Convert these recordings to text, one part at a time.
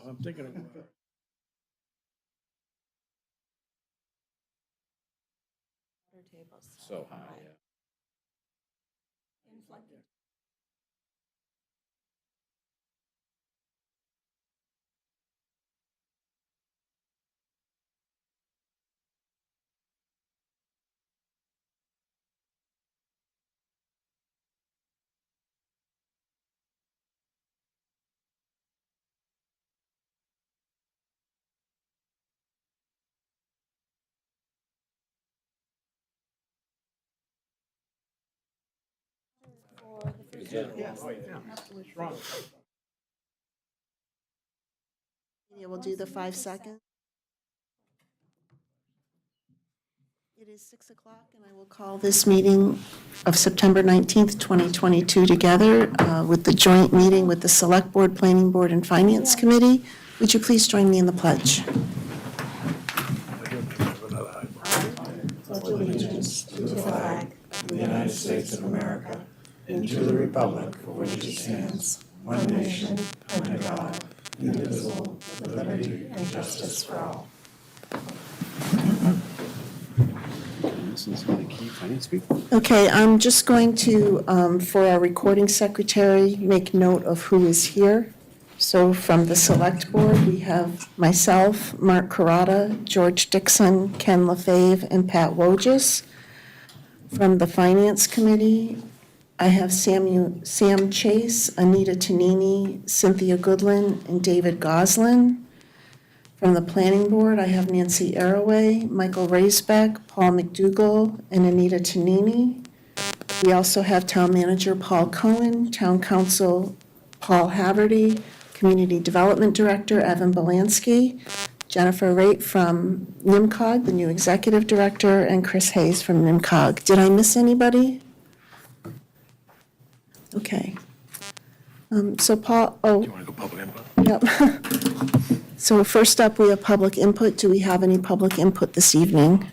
I'm thinking of. So high, yeah. Yeah, we'll do the 5 seconds. It is 6 o'clock, and I will call this meeting of September 19th, 2022 together with the joint meeting with the Select Board, Planning Board, and Finance Committee. Would you please join me in the pledge? Allegiance to the flag of the United States of America and to the republic for which it stands, one nation, under God, indivisible, with liberty and justice for all. This is the key finance people. Okay, I'm just going to, for our recording secretary, make note of who is here. So from the Select Board, we have myself, Mark Lrta, George Dixon, Ken LaFave, and Pat Wojcik. From the Finance Committee, I have Sam Chase, Anita Tonini, Cynthia Goodland, and David Goslin. From the Planning Board, I have Nancy Arroway, Michael Raisbeck, Paul McDougall, and Anita Tonini. We also have Town Manager Paul Cohen, Town Council Paul Haverty, Community Development Director Evan Belansky, Jennifer Raitt from NIMCOG, the new Executive Director, and Chris Hayes from NIMCOG. Did I miss anybody? Okay. So Paul, Do you want to go public input? yep. So first up, we have public input. Do we have any public input this evening?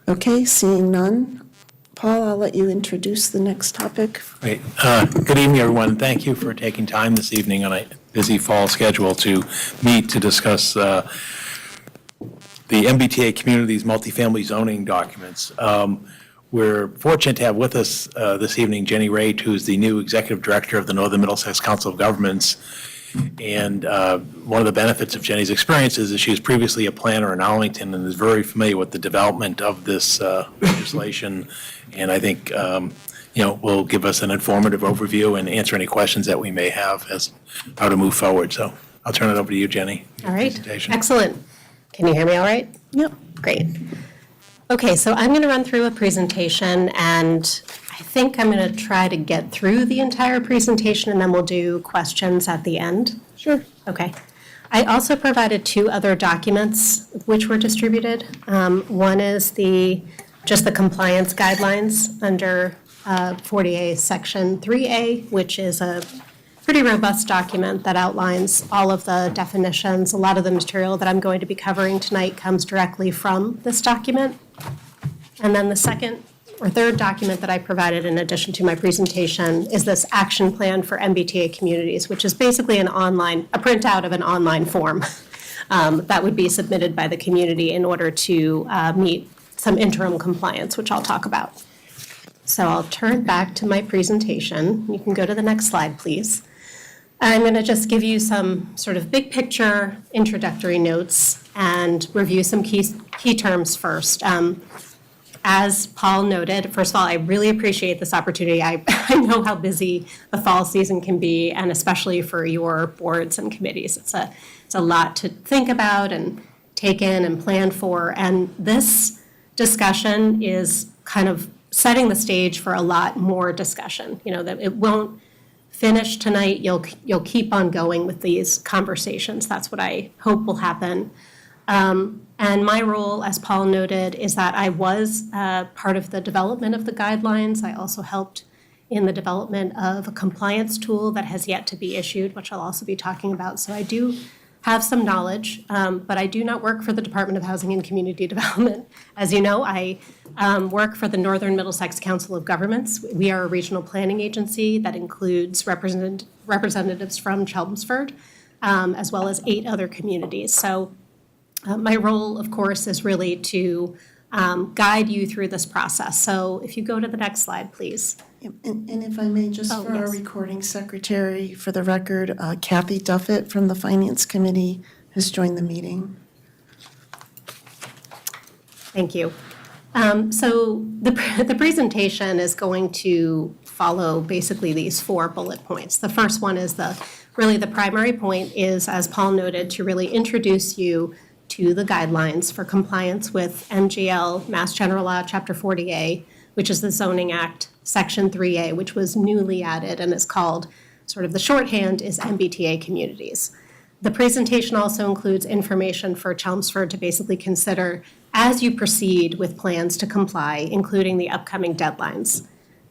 Okay, seeing none. Paul, I'll let you introduce the next topic. Great. Good evening, everyone. Thank you for taking time this evening on a busy fall schedule to meet to discuss the Mbta Communities multifamily zoning documents. We're fortunate to have with us this evening Jenny Raitt, who's the new Executive Director of the Northern Middlesex Council of Governments. And one of the benefits of Jenny's experience is that she was previously a planner in Arlington and is very familiar with the development of this legislation. And I think, will give us an informative overview and answer any questions that we may have as how to move forward. So I'll turn it over to you, Jenny. All right. Excellent. Can you hear me all right? Yep. Great. Okay, so I'm going to run through a presentation, and I think I'm going to try to get through the entire presentation, and then we'll do questions at the end. Sure. Okay. I also provided 2 other documents which were distributed. One is just the compliance guidelines under 40A Section 3A, which is a pretty robust document that outlines all of the definitions. A lot of the material that I'm going to be covering tonight comes directly from this document. And then the second or third document that I provided in addition to my presentation is this action plan for Mbta Communities, which is basically a printout of an online form that would be submitted by the community in order to meet some interim compliance, which I'll talk about. So I'll turn back to my presentation. You can go to the next slide, please. I'm going to just give you some sort of big picture introductory notes and review some key terms first. As Paul noted, first of all, I really appreciate this opportunity. I know how busy the fall season can be, and especially for your boards and committees. It's a lot to think about and take in and plan for. And this discussion is kind of setting the stage for a lot more discussion. That it won't finish tonight. You'll keep on going with these conversations. That's what I hope will happen. And my role, as Paul noted, is that I was part of the development of the guidelines. I also helped in the development of a compliance tool that has yet to be issued, which I'll also be talking about. So I do have some knowledge, but I do not work for the Department of Housing and Community Development. As you know, I work for the Northern Middlesex Council of Governments. We are a regional planning agency that includes representatives from Chelmsford, as well as 8 other communities. So my role, of course, is really to guide you through this process. So if you go to the next slide, please. And if I may, just Oh, for our yes. recording secretary, for the record, Kathy Duffett from the Finance Committee has joined the meeting. Thank you. So the presentation is going to follow basically these 4 bullet points. The first one is really the primary point is, as Paul noted, to really introduce you to the guidelines for compliance with MGL, Mass General Law, Chapter 40A, which is the Zoning Act, Section 3A, which was newly added and is called, sort of the shorthand is Mbta Communities. The presentation also includes information for Chelmsford to basically consider as you proceed with plans to comply, including the upcoming deadlines.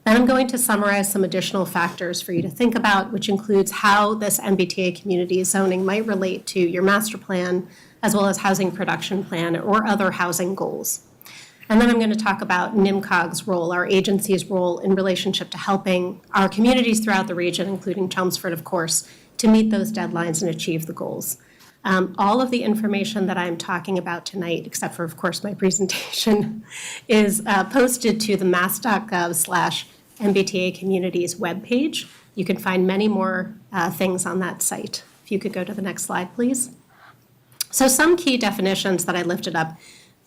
Then I'm going to summarize some additional factors for you to think about, which includes how this Mbta community zoning might relate to your master plan, as well as housing production plan or other housing goals. And then I'm going to talk about NIMCOG's role, our agency's role in relationship to helping our communities throughout the region, including Chelmsford, of course, to meet those deadlines and achieve the goals. All of the information that I'm talking about tonight, except for, of course, my presentation, is posted to the mass.gov/MBTA Communities webpage. You can find many more things on that site. If you could go to the next slide, please. So some key definitions that I lifted up.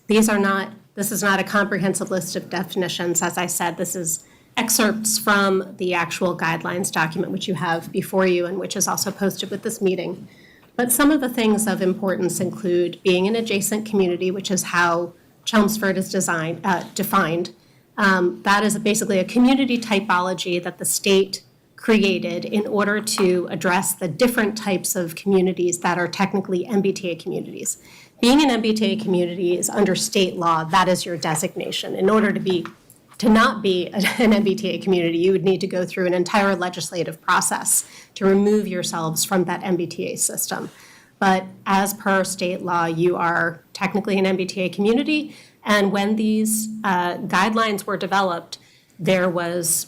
This is not a comprehensive list of definitions. As I said, this is excerpts from the actual guidelines document, which you have before you and which is also posted with this meeting. But some of the things of importance include being an adjacent community, which is how Chelmsford is defined. That is basically a community typology that the state created in order to address the different types of communities that are technically MBTA communities. Being an MBTA community is under state law, that is your designation. In order to not be an MBTA community, you would need to go through an entire legislative process to remove yourselves from that MBTA system. But as per state law, you are technically an MBTA community. And when these guidelines were developed, there's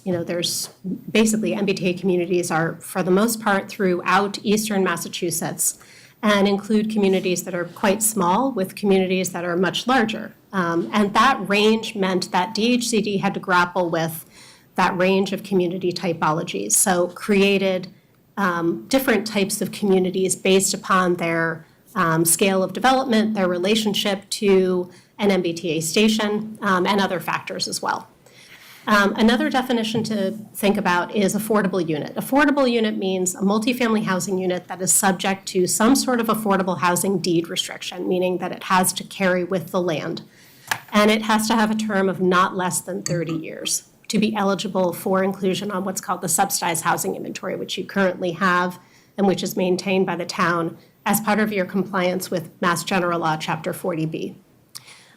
basically MBTA communities are, for the most part, throughout eastern Massachusetts, and include communities that are quite small with communities that are much larger. And that range meant that DHCD had to grapple with that range of community typologies. So created different types of communities based upon their scale of development, their relationship to an MBTA station, and other factors as well. Another definition to think about is affordable unit. Affordable unit means a multifamily housing unit that is subject to some sort of affordable housing deed restriction, meaning that it has to carry with the land. And it has to have a term of not less than 30 years to be eligible for inclusion on what's called the subsidized housing inventory, which you currently have and which is maintained by the town as part of your compliance with Mass General Law, Chapter 40B.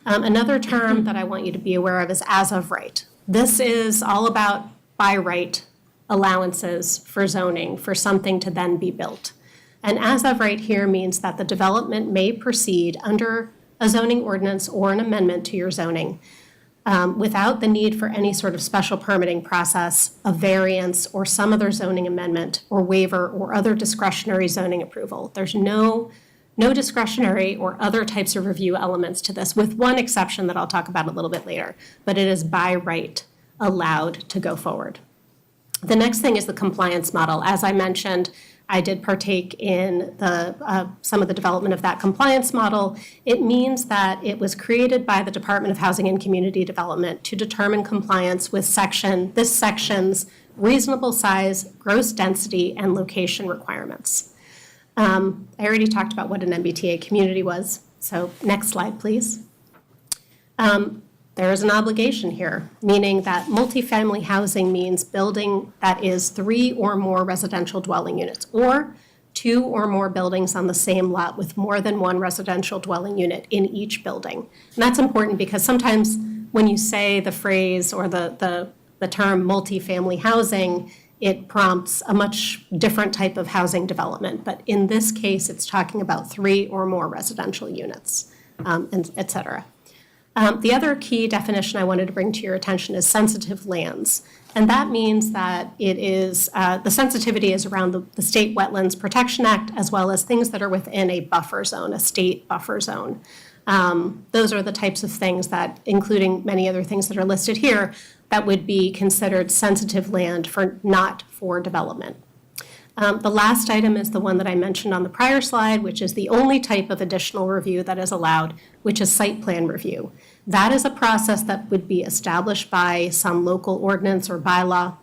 Another term that I want you to be aware of is as of right. This is all about by right allowances for zoning for something to then be built. And as of right here means that the development may proceed under a zoning ordinance or an amendment to your zoning without the need for any sort of special permitting process, a variance, or some other zoning amendment or waiver or other discretionary zoning approval. There's no discretionary or other types of review elements to this, with one exception that I'll talk about a little bit later, but it is by right allowed to go forward. The next thing is the compliance model. As I mentioned, I did partake in some of the development of that compliance model. It means that it was created by the Department of Housing and Community Development to determine compliance with this section's reasonable size, gross density, and location requirements. I already talked about what an MBTA community was, so next slide, please. There is an obligation here, meaning that multifamily housing means building that is 3 or more residential dwelling units, or 2 or more buildings on the same lot with more than 1 residential dwelling unit in each building. And that's important because sometimes when you say the phrase or the term multifamily housing, it prompts a much different type of housing development. But in this case, it's talking about 3 or more residential units, and et cetera. The other key definition I wanted to bring to your attention is sensitive lands. And that means that it is, the sensitivity is around the State Wetlands Protection Act, as well as things that are within a buffer zone, a state buffer zone. Those are the types of things that, including many other things that are listed here, that would be considered sensitive land not for development. The last item is the one that I mentioned on the prior slide, which is the only type of additional review that is allowed, which is site plan review. That is a process that would be established by some local ordinance or bylaw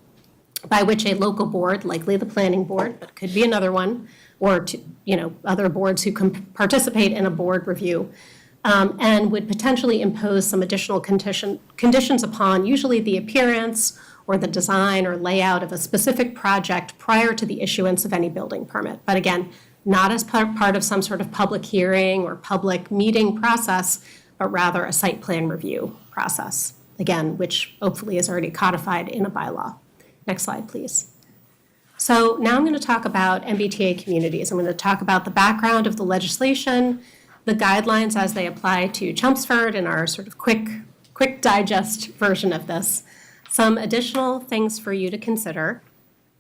by which a local board, likely the planning board, but it could be another one, or other boards who can participate in a board review, and would potentially impose some additional conditions upon usually the appearance or the design or layout of a specific project prior to the issuance of any building permit. But again, not as part of some sort of public hearing or public meeting process, but rather a site plan review process, again, which hopefully is already codified in a bylaw. Next slide, please. So now I'm going to talk about MBTA communities. I'm going to talk about the background of the legislation, the guidelines as they apply to Chelmsford in our sort of quick digest version of this, some additional things for you to consider,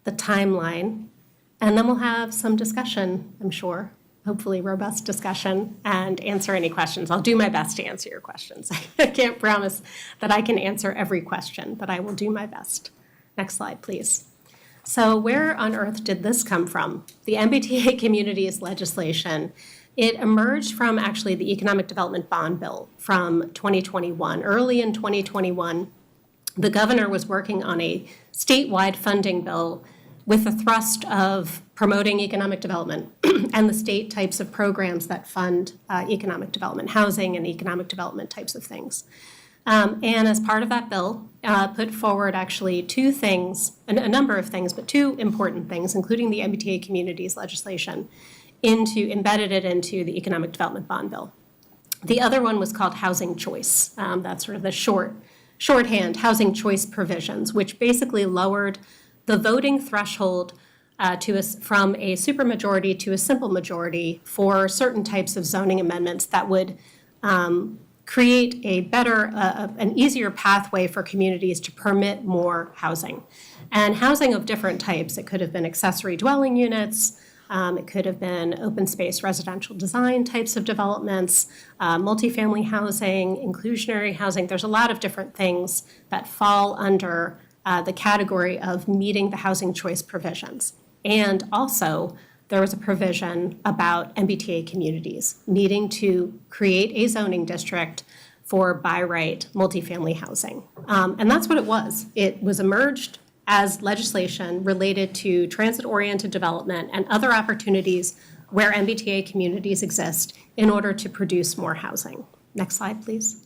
the timeline, and then we'll have some discussion, I'm sure, hopefully robust discussion, and answer any questions. I'll do my best to answer your questions. I can't promise that I can answer every question, but I will do my best. Next slide, please. So where on earth did this come from? The MBTA Communities legislation. It emerged from actually the Economic Development Bond Bill from 2021. Early in 2021, the governor was working on a statewide funding bill with the thrust of promoting economic development and the state types of programs that fund economic development, housing and economic development types of things. And as part of that bill, put forward actually 2 things, a number of things, but 2 important things, including the MBTA Communities legislation, embedded it into the Economic Development Bond Bill. The other one was called Housing Choice. That's sort of the shorthand housing choice provisions, which basically lowered the voting threshold from a supermajority to a simple majority for certain types of zoning amendments that would create a better, an easier pathway for communities to permit more housing. And housing of different types. It could have been accessory dwelling units, it could have been open space residential design types of developments, multifamily housing, inclusionary housing. There's a lot of different things that fall under the category of meeting the housing choice provisions. And also, there was a provision about MBTA communities needing to create a zoning district for by right multifamily housing. And that's what it was. It was emerged as legislation related to transit-oriented development and other opportunities where MBTA communities exist in order to produce more housing. Next slide, please.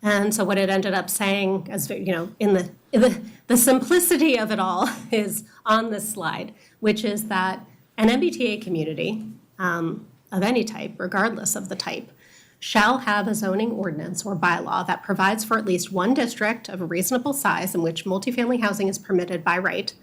And so what it ended up saying, as in the simplicity of it all, is on this slide, which is that an MBTA community of any type, regardless of the type, shall have a zoning ordinance or bylaw that provides for at least one district of a reasonable size in which multifamily housing is permitted by right.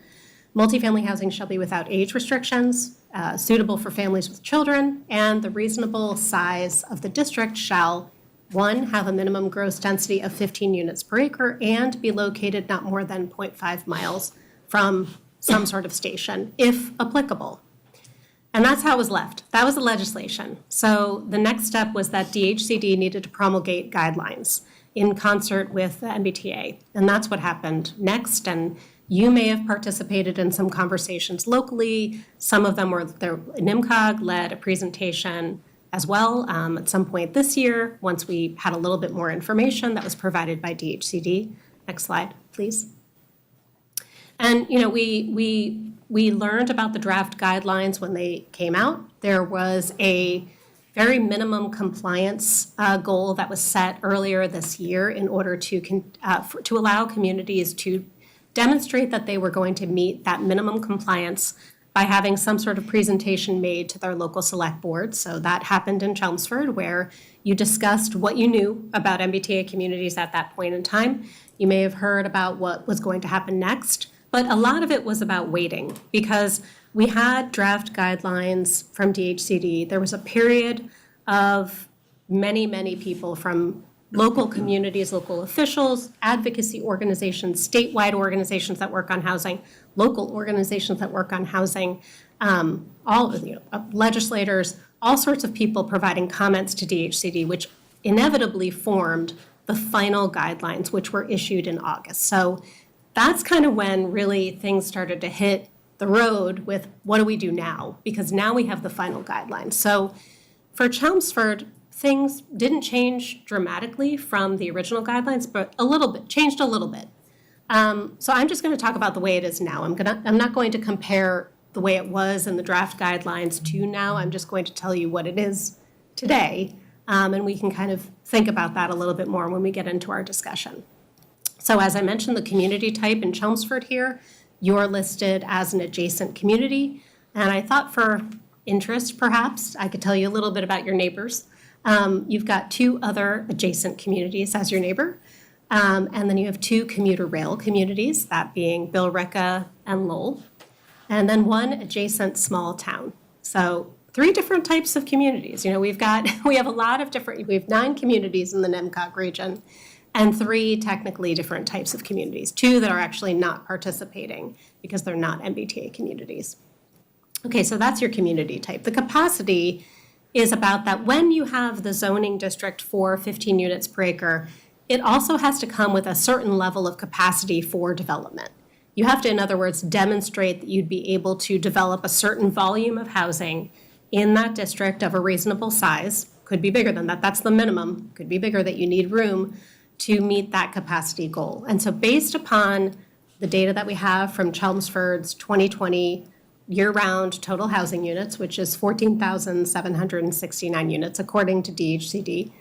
Multifamily housing shall be without age restrictions, suitable for families with children, and the reasonable size of the district shall, 1, have a minimum gross density of 15 units per acre and be located not more than 0.5 miles from some sort of station, if applicable. And that's how it was left. That was the legislation. So the next step was that DHCD needed to promulgate guidelines in concert with the MBTA. And that's what happened next. And you may have participated in some conversations locally. Some of them were there. NIMCOG led a presentation as well at some point this year, once we had a little bit more information that was provided by DHCD. Next slide, please. And we learned about the draft guidelines when they came out. There was a very minimum compliance goal that was set earlier this year in order to allow communities to demonstrate that they were going to meet that minimum compliance by having some sort of presentation made to their local select board. So that happened in Chelmsford, where you discussed what you knew about MBTA communities at that point in time. You may have heard about what was going to happen next, but a lot of it was about waiting, because we had draft guidelines from DHCD. There was a period of many, many people from local communities, local officials, advocacy organizations, statewide organizations that work on housing, local organizations that work on housing, legislators, all sorts of people providing comments to DHCD, which inevitably formed the final guidelines, which were issued in August. So that's kind of when really things started to hit the road with what do we do now? Because now we have the final guidelines. So for Chelmsford, things didn't change dramatically from the original guidelines, but changed a little bit. So I'm just going to talk about the way it is now. I'm not going to compare the way it was in the draft guidelines to now. I'm just going to tell you what it is today, and we can kind of think about that a little bit more when we get into our discussion. So as I mentioned, the community type in Chelmsford here, you're listed as an adjacent community, and I thought for interest, perhaps, I could tell you a little bit about your neighbors. You've got 2 other adjacent communities as your neighbor, and then you have 2 commuter rail communities, that being Lrta and Lowell, and then 1 adjacent small town. So 3 different types of communities. You know, we have a lot of different, we have 9 communities in the NEMCOG region, and 3 technically different types of communities, 2 that are actually not participating because they're not MBTA communities. Okay, so that's your community type. The capacity is about that when you have the zoning district for 15 units per acre, it also has to come with a certain level of capacity for development. You have to, in other words, demonstrate that you'd be able to develop a certain volume of housing in that district of a reasonable size. Could be bigger than that. That's the minimum. Could be bigger, that you need room to meet that capacity goal. And so based upon the data that we have from Chelmsford's 2020 year-round total housing units, which is 14,769 units, according to DHCD.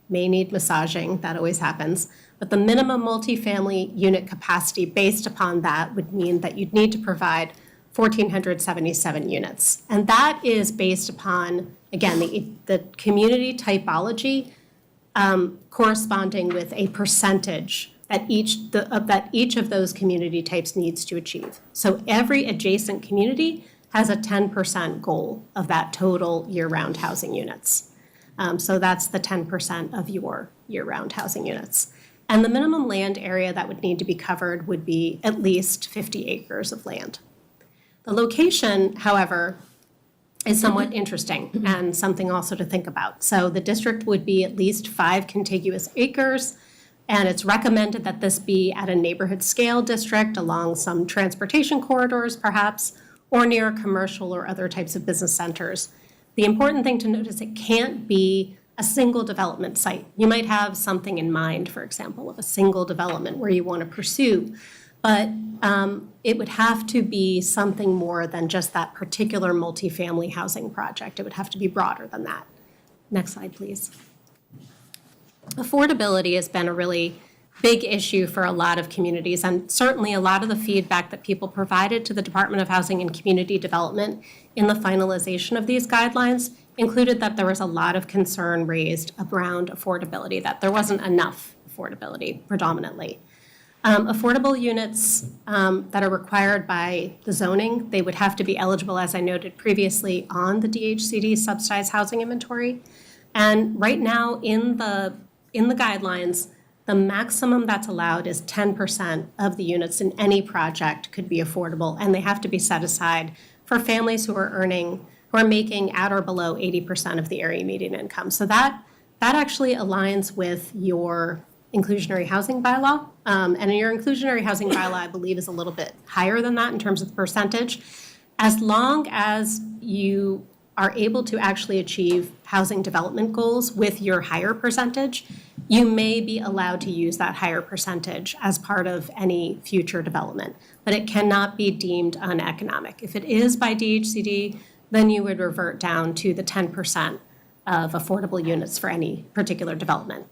May need massaging, that always happens. But the minimum multifamily unit capacity based upon that would mean that you'd need to provide 1,477 units. And that is based upon, again, the community typology corresponding with a percentage that each of those community types needs to achieve. So every adjacent community has a 10% goal of that total year-round housing units. So that's the 10% of your year-round housing units. And the minimum land area that would need to be covered would be at least 50 acres of land. The location, however, is somewhat interesting and something also to think about. So the district would be at least 5 contiguous acres, and it's recommended that this be at a neighborhood scale district along some transportation corridors perhaps, or near commercial or other types of business centers. The important thing to note is it can't be a single development site. You might have something in mind, for example, of a single development where you want to pursue, but it would have to be something more than just that particular multifamily housing project. It would have to be broader than that. Next slide, please. Affordability has been a really big issue for a lot of communities, and certainly a lot of the feedback that people provided to the Department of Housing and Community Development in the finalization of these guidelines included that there was a lot of concern raised around affordability, that there wasn't enough affordability predominantly. Affordable units that are required by the zoning, they would have to be eligible, as I noted previously, on the DHCD subsidized housing inventory. And right now in the guidelines, the maximum that's allowed is 10% of the units in any project could be affordable, and they have to be set aside for families who are making at or below 80% of the area median income. So that actually aligns with your inclusionary housing bylaw. And your inclusionary housing bylaw, I believe, is a little bit higher than that in terms of the percentage. As long as you are able to actually achieve housing development goals with your higher percentage, you may be allowed to use that higher percentage as part of any future development, but it cannot be deemed uneconomic. If it is by DHCD, then you would revert down to the 10% of affordable units for any particular development.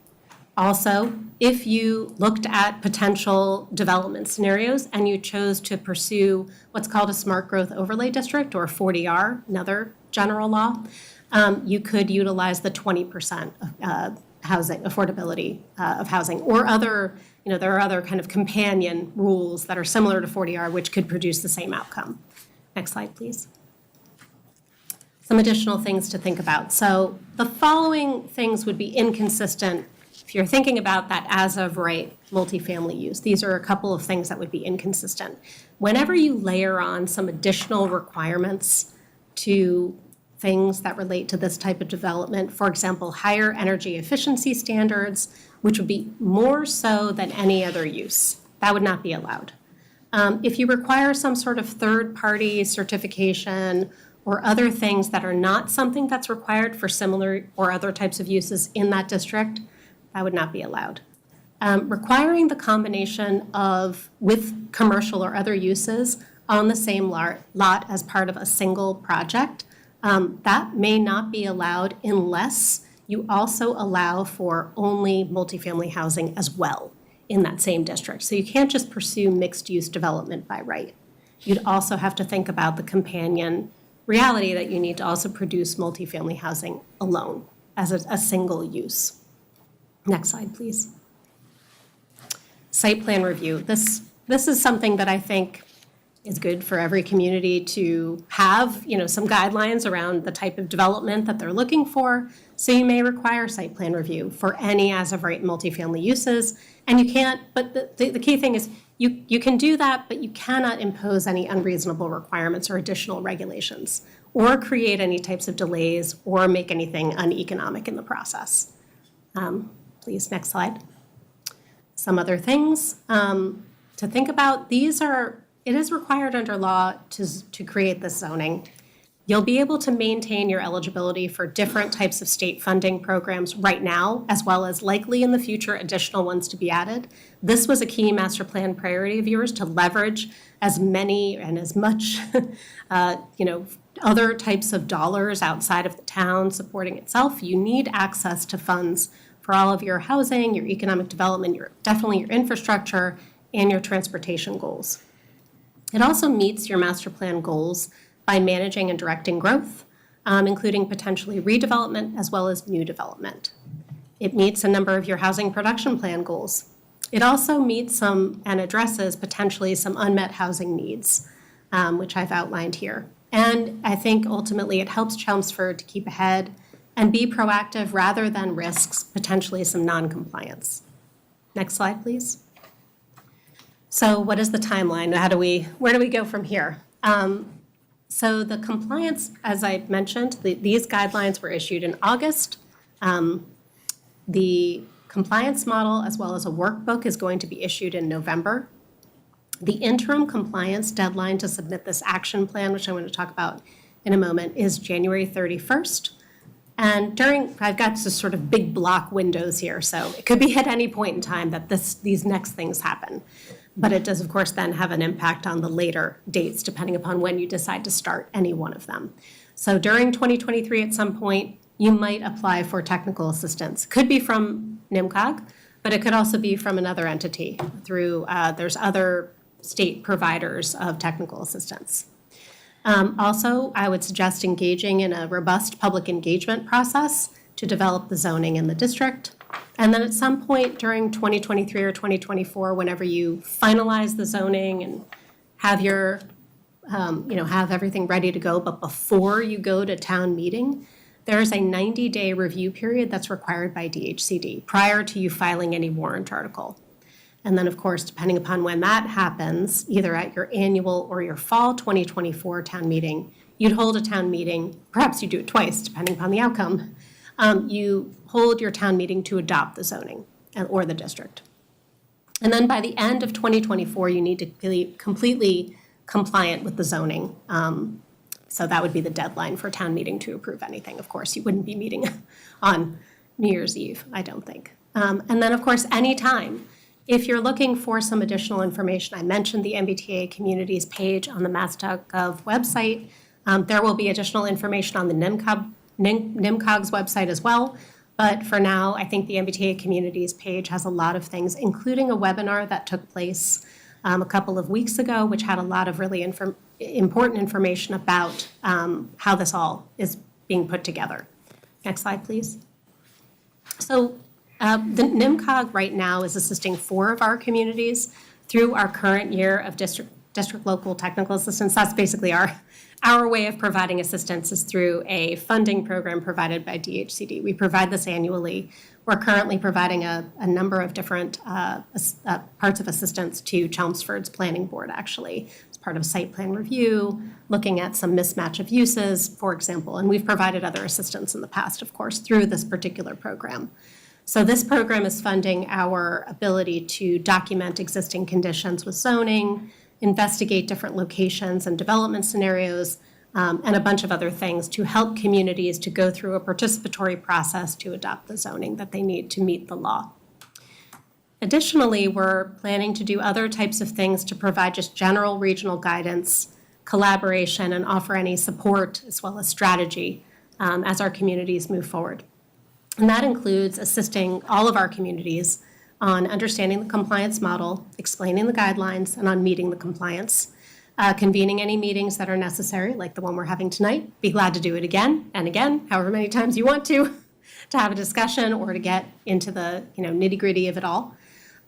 Also, if you looked at potential development scenarios and you chose to pursue what's called a smart growth overlay district, or 40R, another general law, you could utilize the 20% housing affordability of housing, or other, there are other kind of companion rules that are similar to 40R which could produce the same outcome. Next slide, please. Some additional things to think about. So the following things would be inconsistent if you're thinking about that as of right multifamily use. These are a couple of things that would be inconsistent. Whenever you layer on some additional requirements to things that relate to this type of development, for example, higher energy efficiency standards, which would be more so than any other use, that would not be allowed. If you require some sort of third-party certification or other things that are not something that's required for similar or other types of uses in that district, that would not be allowed. Requiring the combination of with commercial or other uses on the same lot as part of a single project, that may not be allowed unless you also allow for only multifamily housing as well in that same district. So you can't just pursue mixed-use development by right. You'd also have to think about the companion reality that you need to also produce multifamily housing alone as a single use. Next slide, please. Site plan review. This is something that I think is good for every community to have, some guidelines around the type of development that they're looking for. So you may require site plan review for any as of right multifamily uses. And you can't, but the key thing is you can do that, but you cannot impose any unreasonable requirements or additional regulations, or create any types of delays, or make anything uneconomic in the process. Please, next slide. Some other things to think about. It is required under law to create this zoning. You'll be able to maintain your eligibility for different types of state funding programs right now, as well as likely in the future additional ones to be added. This was a key master plan priority of yours, to leverage as many and as much other types of dollars outside of the town supporting itself. You need access to funds for all of your housing, your economic development, definitely your infrastructure, and your transportation goals. It also meets your master plan goals by managing and directing growth, including potentially redevelopment as well as new development. It meets a number of your housing production plan goals. It also meets and addresses potentially some unmet housing needs, which I've outlined here. And I think ultimately it helps Chelmsford to keep ahead and be proactive rather than risks potentially some non-compliance. Next slide, please. So what is the timeline? Where do we go from here? So the compliance, as I mentioned, these guidelines were issued in August. The compliance model, as well as a workbook, is going to be issued in November. The interim compliance deadline to submit this action plan, which I'm going to talk about in a moment, is January 31st. And I've got this sort of big block windows here, so it could be at any point in time that these next things happen. But it does, of course, then have an impact on the later dates, depending upon when you decide to start any one of them. So during 2023, at some point, you might apply for technical assistance. Could be from NMCOG, but it could also be from another entity through, there's other state providers of technical assistance. Also, I would suggest engaging in a robust public engagement process to develop the zoning in the district. And then at some point during 2023 or 2024, whenever you finalize the zoning and have have everything ready to go, but before you go to town meeting, there's a 90-day review period that's required by DHCD prior to you filing any warrant article. And then, of course, depending upon when that happens, either at your annual or your fall 2024 town meeting, you'd hold a town meeting, perhaps you do it twice, depending upon the outcome. You hold your town meeting to adopt the zoning or the district. And then by the end of 2024, you need to be completely compliant with the zoning. So that would be the deadline for town meeting to approve anything. Of course, you wouldn't be meeting on New Year's Eve, I don't think. And then, of course, anytime. If you're looking for some additional information, I mentioned the Mbta Communities page on the mass.gov website. There will be additional information on the NMCOG's website as well. But for now, I think the MBTA Communities page has a lot of things, including a webinar that took place a couple of weeks ago, which had a lot of really important information about how this all is being put together. Next slide, please. So the NIMCOG right now is assisting 4 of our communities through our current year of district local technical assistance. That's basically our way of providing assistance is through a funding program provided by DHCD. We provide this annually. We're currently providing a number of different parts of assistance to Chelmsford's planning board, actually, as part of site plan review, looking at some mismatch of uses, for example. And we've provided other assistance in the past, of course, through this particular program. So this program is funding our ability to document existing conditions with zoning, investigate different locations and development scenarios, and a bunch of other things to help communities to go through a participatory process to adopt the zoning that they need to meet the law. Additionally, we're planning to do other types of things to provide just general regional guidance, collaboration, and offer any support as well as strategy as our communities move forward. And that includes assisting all of our communities on understanding the compliance model, explaining the guidelines, and on meeting the compliance. Convening any meetings that are necessary, like the one we're having tonight. Be glad to do it again and again, however many times you want to have a discussion or to get into the nitty-gritty of it all.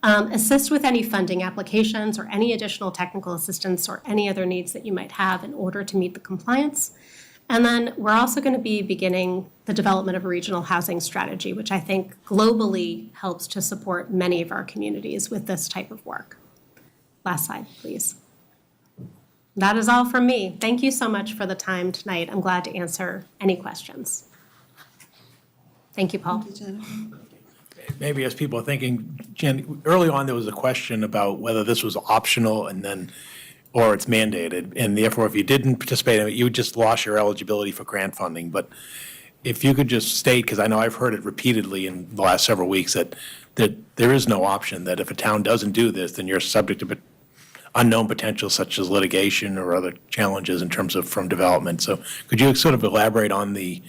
Assist with any funding applications or any additional technical assistance or any other needs that you might have in order to meet the compliance. And then we're also going to be beginning the development of a regional housing strategy, which I think globally helps to support many of our communities with this type of work. Last slide, please. That is all from me. Thank you so much for the time tonight. I'm glad to answer any questions. Thank you, Paul. Thank you, Jennifer. Maybe as people are thinking, Jen, early on there was a question about whether this was optional or it's mandated, and therefore if you didn't participate in it, you just lost your eligibility for grant funding. But if you could just state, because I know I've heard it repeatedly in the last several weeks, that there is no option, that if a town doesn't do this, then you're subject to unknown potential such as litigation or other challenges in terms of from development. So could you sort of elaborate on the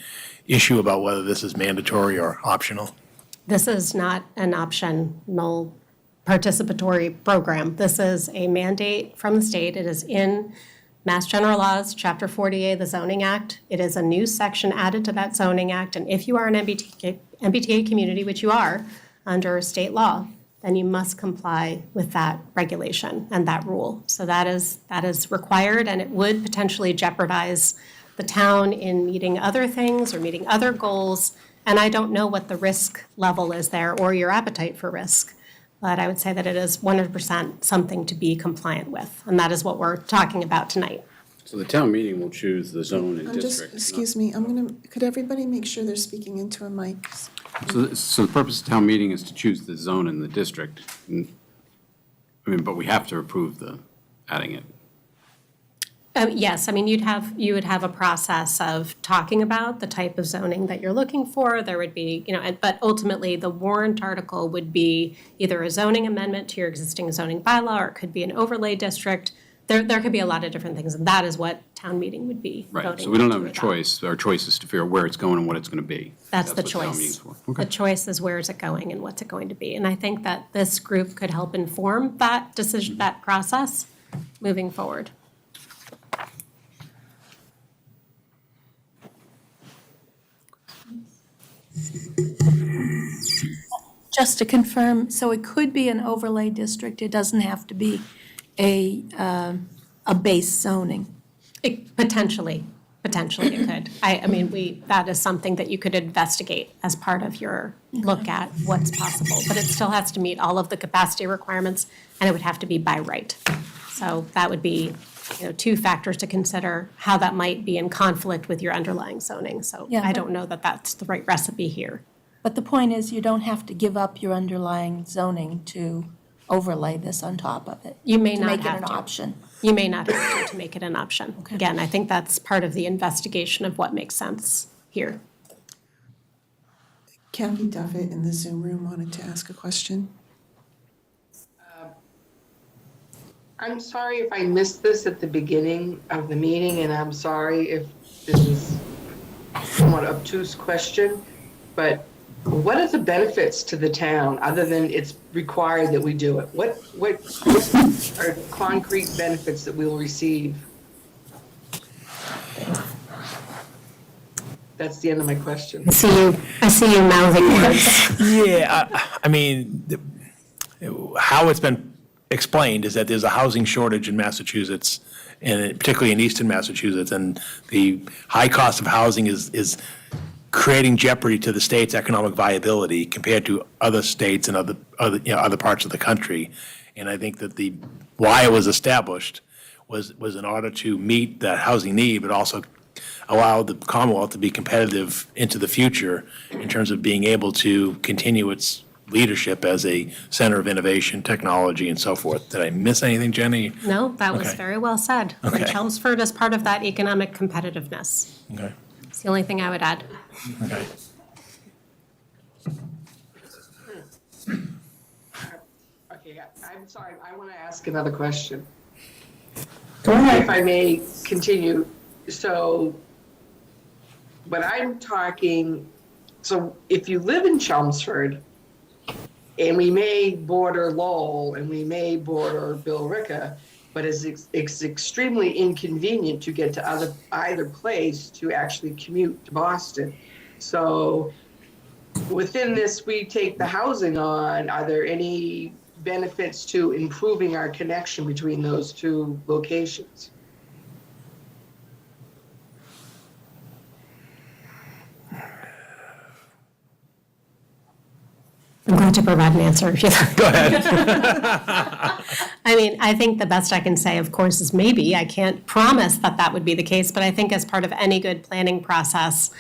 issue about whether this is mandatory or optional? This is not an optional participatory program. This is a mandate from the state. It is in Mass General Laws, Chapter 40A, the Zoning Act. It is a new section added to that Zoning Act. And if you are an MBTA community, which you are under state law, then you must comply with that regulation and that rule. So that is required, and it would potentially jeopardize the town in meeting other things or meeting other goals. And I don't know what the risk level is there or your appetite for risk. But I would say that it is 100% something to be compliant with. And that is what we're talking about tonight. So the town meeting will choose the zone and I'm district. excuse me, could everybody make sure they're speaking into a mic? So the purpose of town meeting is to choose the zone and the district. But we have to approve adding it. Yes, I mean, you would have a process of talking about the type of zoning that you're looking for. There would be, but ultimately the warrant article would be either a zoning amendment to your existing zoning bylaw, or it could be an overlay district. There could be a lot of different things, and that is what town meeting would be Right, voting so we don't to have a adopt. choice. Our choice is to figure out where it's going and what it's going to be. That's the what town choice. meeting's for. The Okay. choice is where is it going and what's it going to be. And I think that this group could help inform that decision, that process moving forward. Just to confirm, so it could be an overlay district, it doesn't have to be a base zoning. Potentially it could. I mean, that is something that you could investigate as part of your look at what's possible. But it still has to meet all of the capacity requirements, and it would have to be by right. So that would be, 2 factors to consider, how that might be in conflict with your underlying zoning. So Yeah, I but- don't know that that's the right recipe here. But the point is, you don't have to give up your underlying zoning to overlay this on top of it. You may to not make it have an to. option. You may not have to make it an option. Again, I think that's part of the investigation of what makes sense here. Kathy Duffett in the Zoom room wanted to ask a question. I'm sorry if I missed this at the beginning of the meeting, and I'm sorry if this is a somewhat obtuse question, but what are the benefits to the town, other than it's required that we do it? What are concrete benefits that we will receive? That's the end of my question. I see you mouthing words. Yeah, I mean, how it's been explained is that there's a housing shortage in Massachusetts, and particularly in eastern Massachusetts, and the high cost of housing is creating jeopardy to the state's economic viability compared to other states and other parts of the country. And I think that why it was established was in order to meet that housing need, but also allow the Commonwealth to be competitive into the future in terms of being able to continue its leadership as a center of innovation, technology, and so forth. Did I miss anything, Jenny? No, that was Okay. very well said. And Okay. Chelmsford is part of that economic competitiveness. Okay, It's the only thing I would add. okay. Okay, I'm sorry, I want to ask another question. Go ahead. If I may continue, so when I'm talking, so if you live in Chelmsford, and we may border Lowell, and we may border Lrta, but it's extremely inconvenient to get to either place to actually commute to Boston. So within this, we take the housing on, are there any benefits to improving our connection between those two locations? I'm glad to provide an answer if you like. Go ahead. I mean, I think the best I can say, of course, is maybe. I can't promise that that would be the case, but I think as part of any good planning process,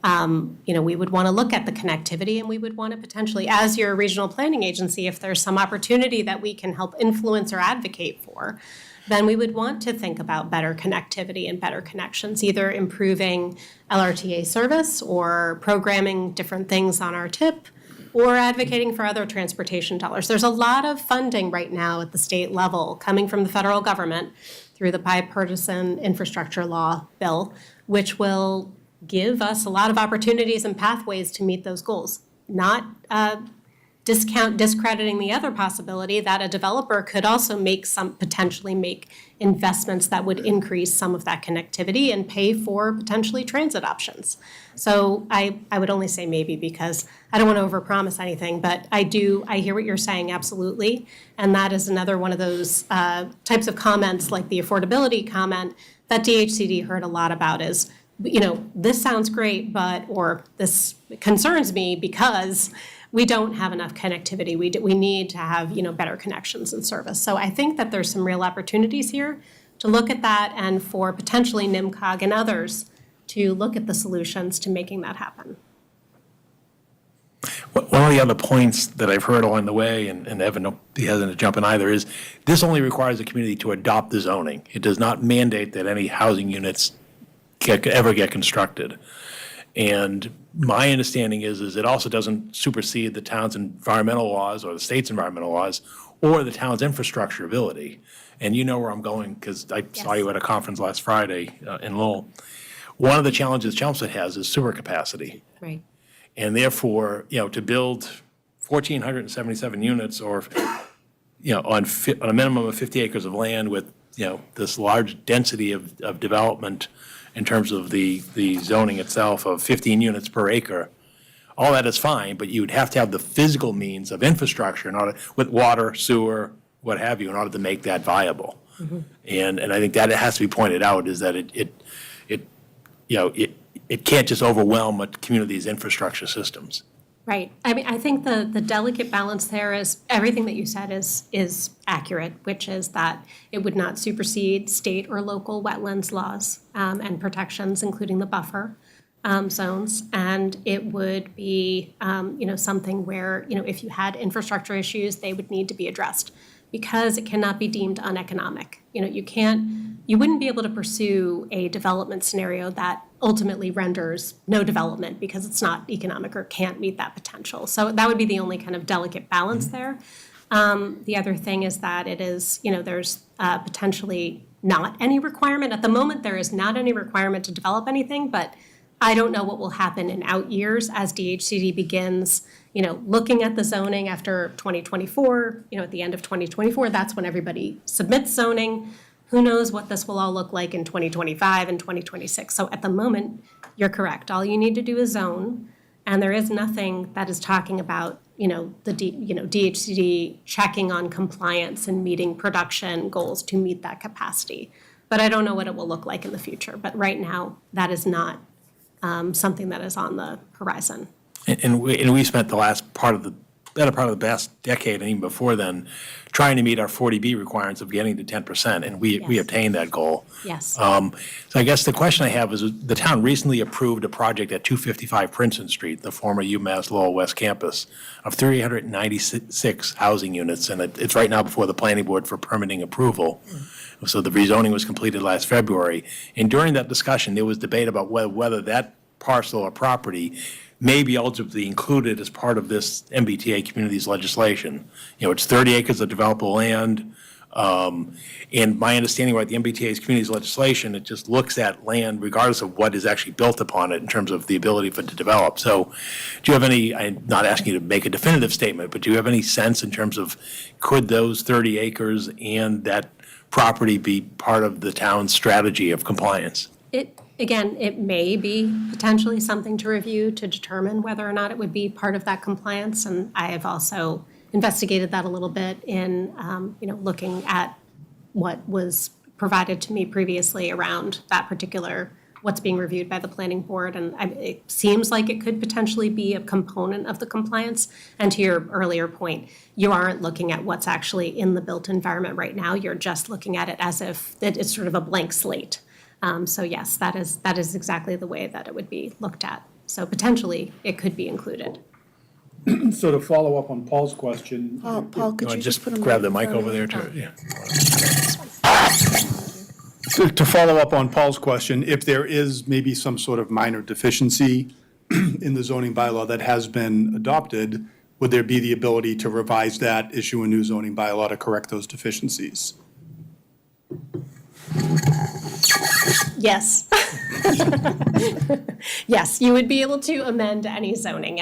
we would want to look at the connectivity, and we would want to potentially, as your regional planning agency, if there's some opportunity that we can help influence or advocate for, then we would want to think about better connectivity and better connections, either improving LRTA service or programming different things on our tip, or advocating for other transportation dollars. There's a lot of funding right now at the state level coming from the federal government through the bipartisan infrastructure law bill, which will give us a lot of opportunities and pathways to meet those goals. Not discrediting the other possibility that a developer could also potentially make investments that would increase some of that connectivity and pay for potentially transit options. So I would only say maybe, because I don't want to overpromise anything, but I hear what you're saying, absolutely. And that is another one of those types of comments, like the affordability comment, that DHCD heard a lot about is, this sounds great, or this concerns me because we don't have enough connectivity. We need to have, better connections and service. So I think that there's some real opportunities here to look at that, and for potentially NIMCOG and others to look at the solutions to making that happen. One of the other points that I've heard along the way, and Evan, he hasn't to jump in either, is this only requires the community to adopt the zoning. It does not mandate that any housing units ever get constructed. And my understanding is it also doesn't supersede the town's environmental laws or the state's environmental laws or the town's infrastructure ability. And you know where I'm going, because I saw you at a conference last Friday in Lowell. One of the challenges Chelmsford has is sewer capacity. Right. And therefore, to build 1,477 units, or, on a minimum of 50 acres of land with, this large density of development in terms of the zoning itself of 15 units per acre, all that is fine, but you'd have to have the physical means of infrastructure in order, with water, sewer, what have you, in order to make that viable. Mm-hmm. And I think that it has to be pointed out, is that it can't just overwhelm a community's infrastructure systems. Right. I mean, I think the delicate balance there is, everything that you said is accurate, which is that it would not supersede state or local wetlands laws and protections, including the buffer zones. And it would be, something where, if you had infrastructure issues, they would need to be addressed, because it cannot be deemed uneconomic. You wouldn't be able to pursue a development scenario that ultimately renders no development because it's not economic or can't meet that potential. So that would be the only kind of delicate balance there. The other thing is that it is, there's potentially not any requirement. At the moment, there is not any requirement to develop anything, but I don't know what will happen in out years as DHCD begins, looking at the zoning after 2024, at the end of 2024, that's when everybody submits zoning. Who knows what this will all look like in 2025 and 2026. So at the moment, you're correct. All you need to do is zone, and there is nothing that is talking about, DHCD checking on compliance and meeting production goals to meet that capacity. But I don't know what it will look like in the future. But right now, that is not something that is on the horizon. And we spent the better part of the past decade and even before then trying to meet our 40B requirements of getting to 10%, and we Yes. obtained that goal. Yes. So I guess the question I have is, the town recently approved a project at 255 Princeton Street, the former UMass Lowell West campus, of 396 housing units, and it's right now before the planning board for permitting approval. So the rezoning was completed last February, and during that discussion, there was debate about whether that parcel or property may be eligible included as part of this MBTA Communities legislation. It's 30 acres of developable land, and my understanding about the MBTA's Communities legislation, it just looks at land regardless of what is actually built upon it in terms of the ability for it to develop. So do you have any, I'm not asking you to make a definitive statement, but do you have any sense in terms of could those 30 acres and that property be part of the town's strategy of compliance? Again, it may be potentially something to review to determine whether or not it would be part of that compliance. And I have also investigated that a little bit in, looking at what was provided to me previously around that particular, what's being reviewed by the planning board. And it seems like it could potentially be a component of the compliance. And to your earlier point, you aren't looking at what's actually in the built environment right now. You're just looking at it as if it's sort of a blank slate. So yes, that is exactly the way that it would be looked at. So potentially, it could be incled. So to follow up on Paul's question. Paul, could You you want to just put him grab the right mic in front over of there me? too? Yeah. To follow up on Paul's question, if there is maybe some sort of minor deficiency in the zoning bylaw that has been adopted, would there be the ability to revise that, issue a new zoning bylaw to correct those deficiencies? Yes. Yes, you would be able to amend any zoning,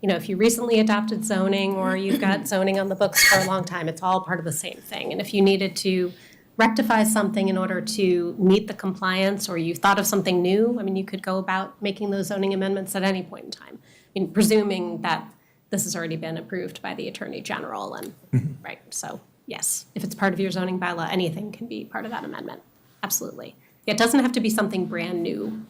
if you recently adopted zoning or you've got zoning on the books for a long time, it's all part of the same thing. And if you needed to rectify something in order to meet the compliance, or you thought of something new, you could go about making those zoning amendments at any point in time. Presuming that this has already been approved by the Attorney General and, right, so yes, if it's part of your zoning bylaw, anything can be part of that amendment, absolutely. It doesn't have to be something brand new,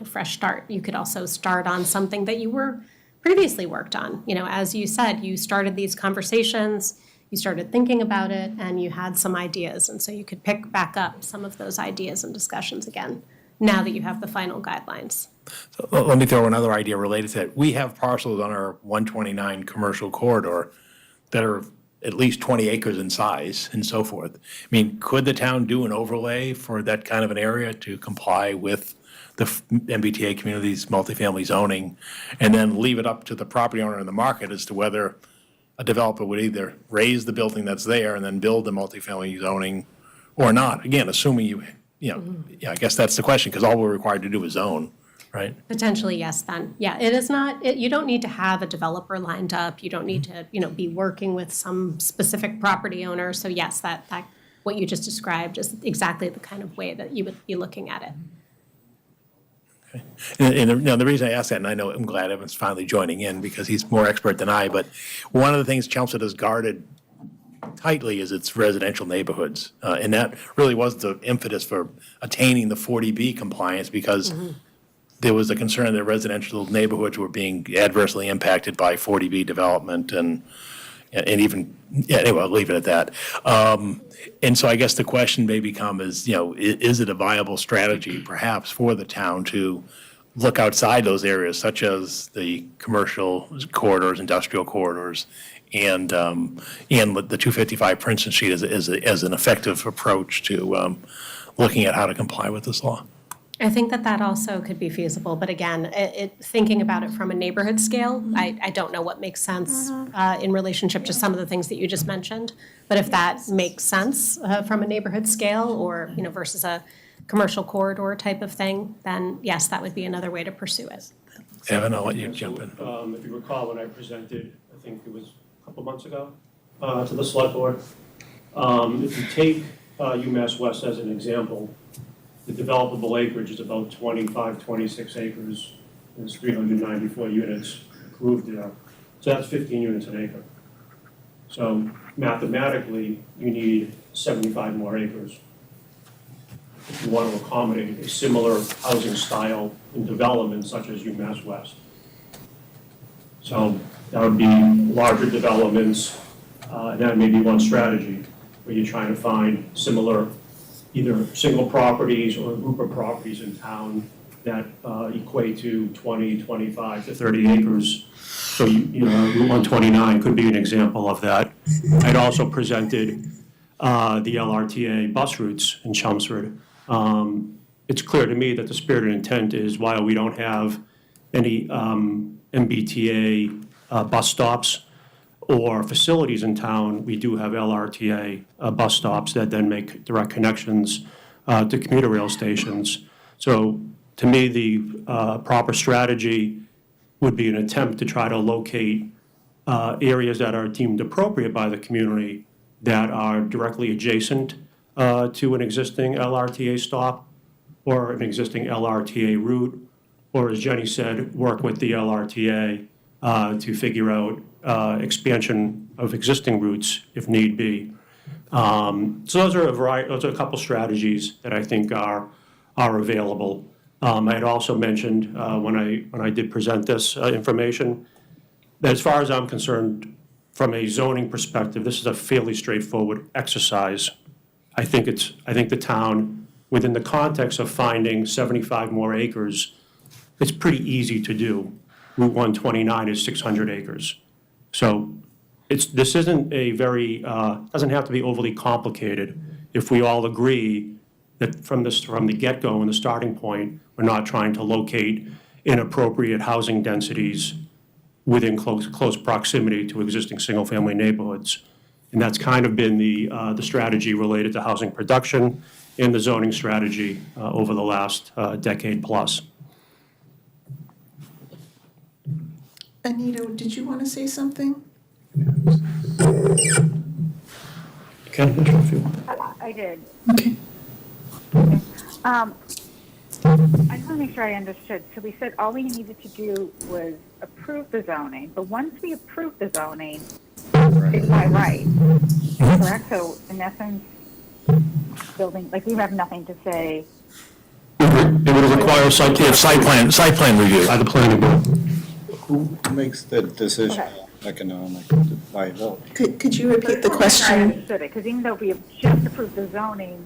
fresh start. You could also start on something that you were previously worked on. As you said, you started these conversations, you started thinking about it, and you had some ideas. And so you could pick back up some of those ideas and discussions again, now that you have the final guidelines. So let me throw another idea related to that. We have parcels on our 129 commercial corridor that are at least 20 acres in size and so forth. Could the town do an overlay for that kind of an area to comply with the MBTA Communities multifamily zoning, and then leave it up to the property owner in the market as to whether a developer would either raise the building that's there and then build the multifamily zoning or not? Again, assuming I guess that's the question, because all we're required to do is zone, right? Potentially, yes, then. Yeah, it is not, you don't need to have a developer lined up. You don't need to, be working with some specific property owner. So yes, that what you just described is exactly the kind of way that you would be looking at it. And the reason I ask that, and I know I'm glad Evan's finally joining in because he's more expert than I, but one of the things Chelmsford has guarded tightly is its residential neighborhoods. And that really was the impetus for attaining the 40B compliance, because there was a concern that residential neighborhoods were being adversely impacted by 40B development and even, anyway, I'll leave it at that. And so I guess the question may become is it a viable strategy perhaps for the town to look outside those areas, such as the commercial corridors, industrial corridors, and the 255 Princeton Street as an effective approach to looking at how to comply with this law? I think that also could be feasible, but again, thinking about it from a neighborhood scale, I don't know what makes sense in relationship to some of the things that you just mentioned. But if that makes sense from a neighborhood scale, or versus a commercial corridor type of thing, then yes, that would be another way to pursue it. Evan, I'll let you jump in. If you recall, when I presented, I think it was a couple months ago, to the select board, if you take UMass West as an example, the developable acreage is about 25, 26 acres. There's 394 units approved there. So that's 15 units an acre. So mathematically, you need 75 more acres if you want to accommodate a similar housing style and development such as UMass West. So that would be larger developments, and that may be one strategy where you're trying to find similar, either single properties or a group of properties in town that equate to 20, 25 to 30 acres. So, Route 129 could be an example of that. I'd also presented the Lrta bus routes in Chelmsford. It's clear to me that the spirit and intent is while we don't have any Mbta bus stops or facilities in town, we do have Lrta bus stops that then make direct connections to commuter rail stations. So to me, the proper strategy would be an attempt to try to locate areas that are deemed appropriate by the community that are directly adjacent to an existing Lrta stop or an existing Lrta route, or as Jenny said, work with the Lrta to figure out expansion of existing routes if need be. So those are a couple strategies that I think are available. I had also mentioned when I did present this information that as far as I'm concerned, from a zoning perspective, this is a fairly straightforward exercise. I think the town, within the context of finding 75 more acres, it's pretty easy to do. Route 129 is 600 acres. So this isn't a very, doesn't have to be overly complicated if we all agree that from the get-go and the starting point, we're not trying to locate inappropriate housing densities within close proximity to existing single-family neighborhoods. And that's kind of been the strategy related to housing production and the zoning strategy over the last decade plus. Anita, did you want to say something? Ken, if you want. I did. Okay. I just want to make sure I understood. So we said all we needed to do was approve the zoning, but once we approve the zoning, it's by right, correct? So in essence, building, like we have nothing to say. It would require site Site plan review. by the planning board. Who makes the decision Okay. on economic viability? Could you repeat the I question? understood it, because even though we have just approved the zoning,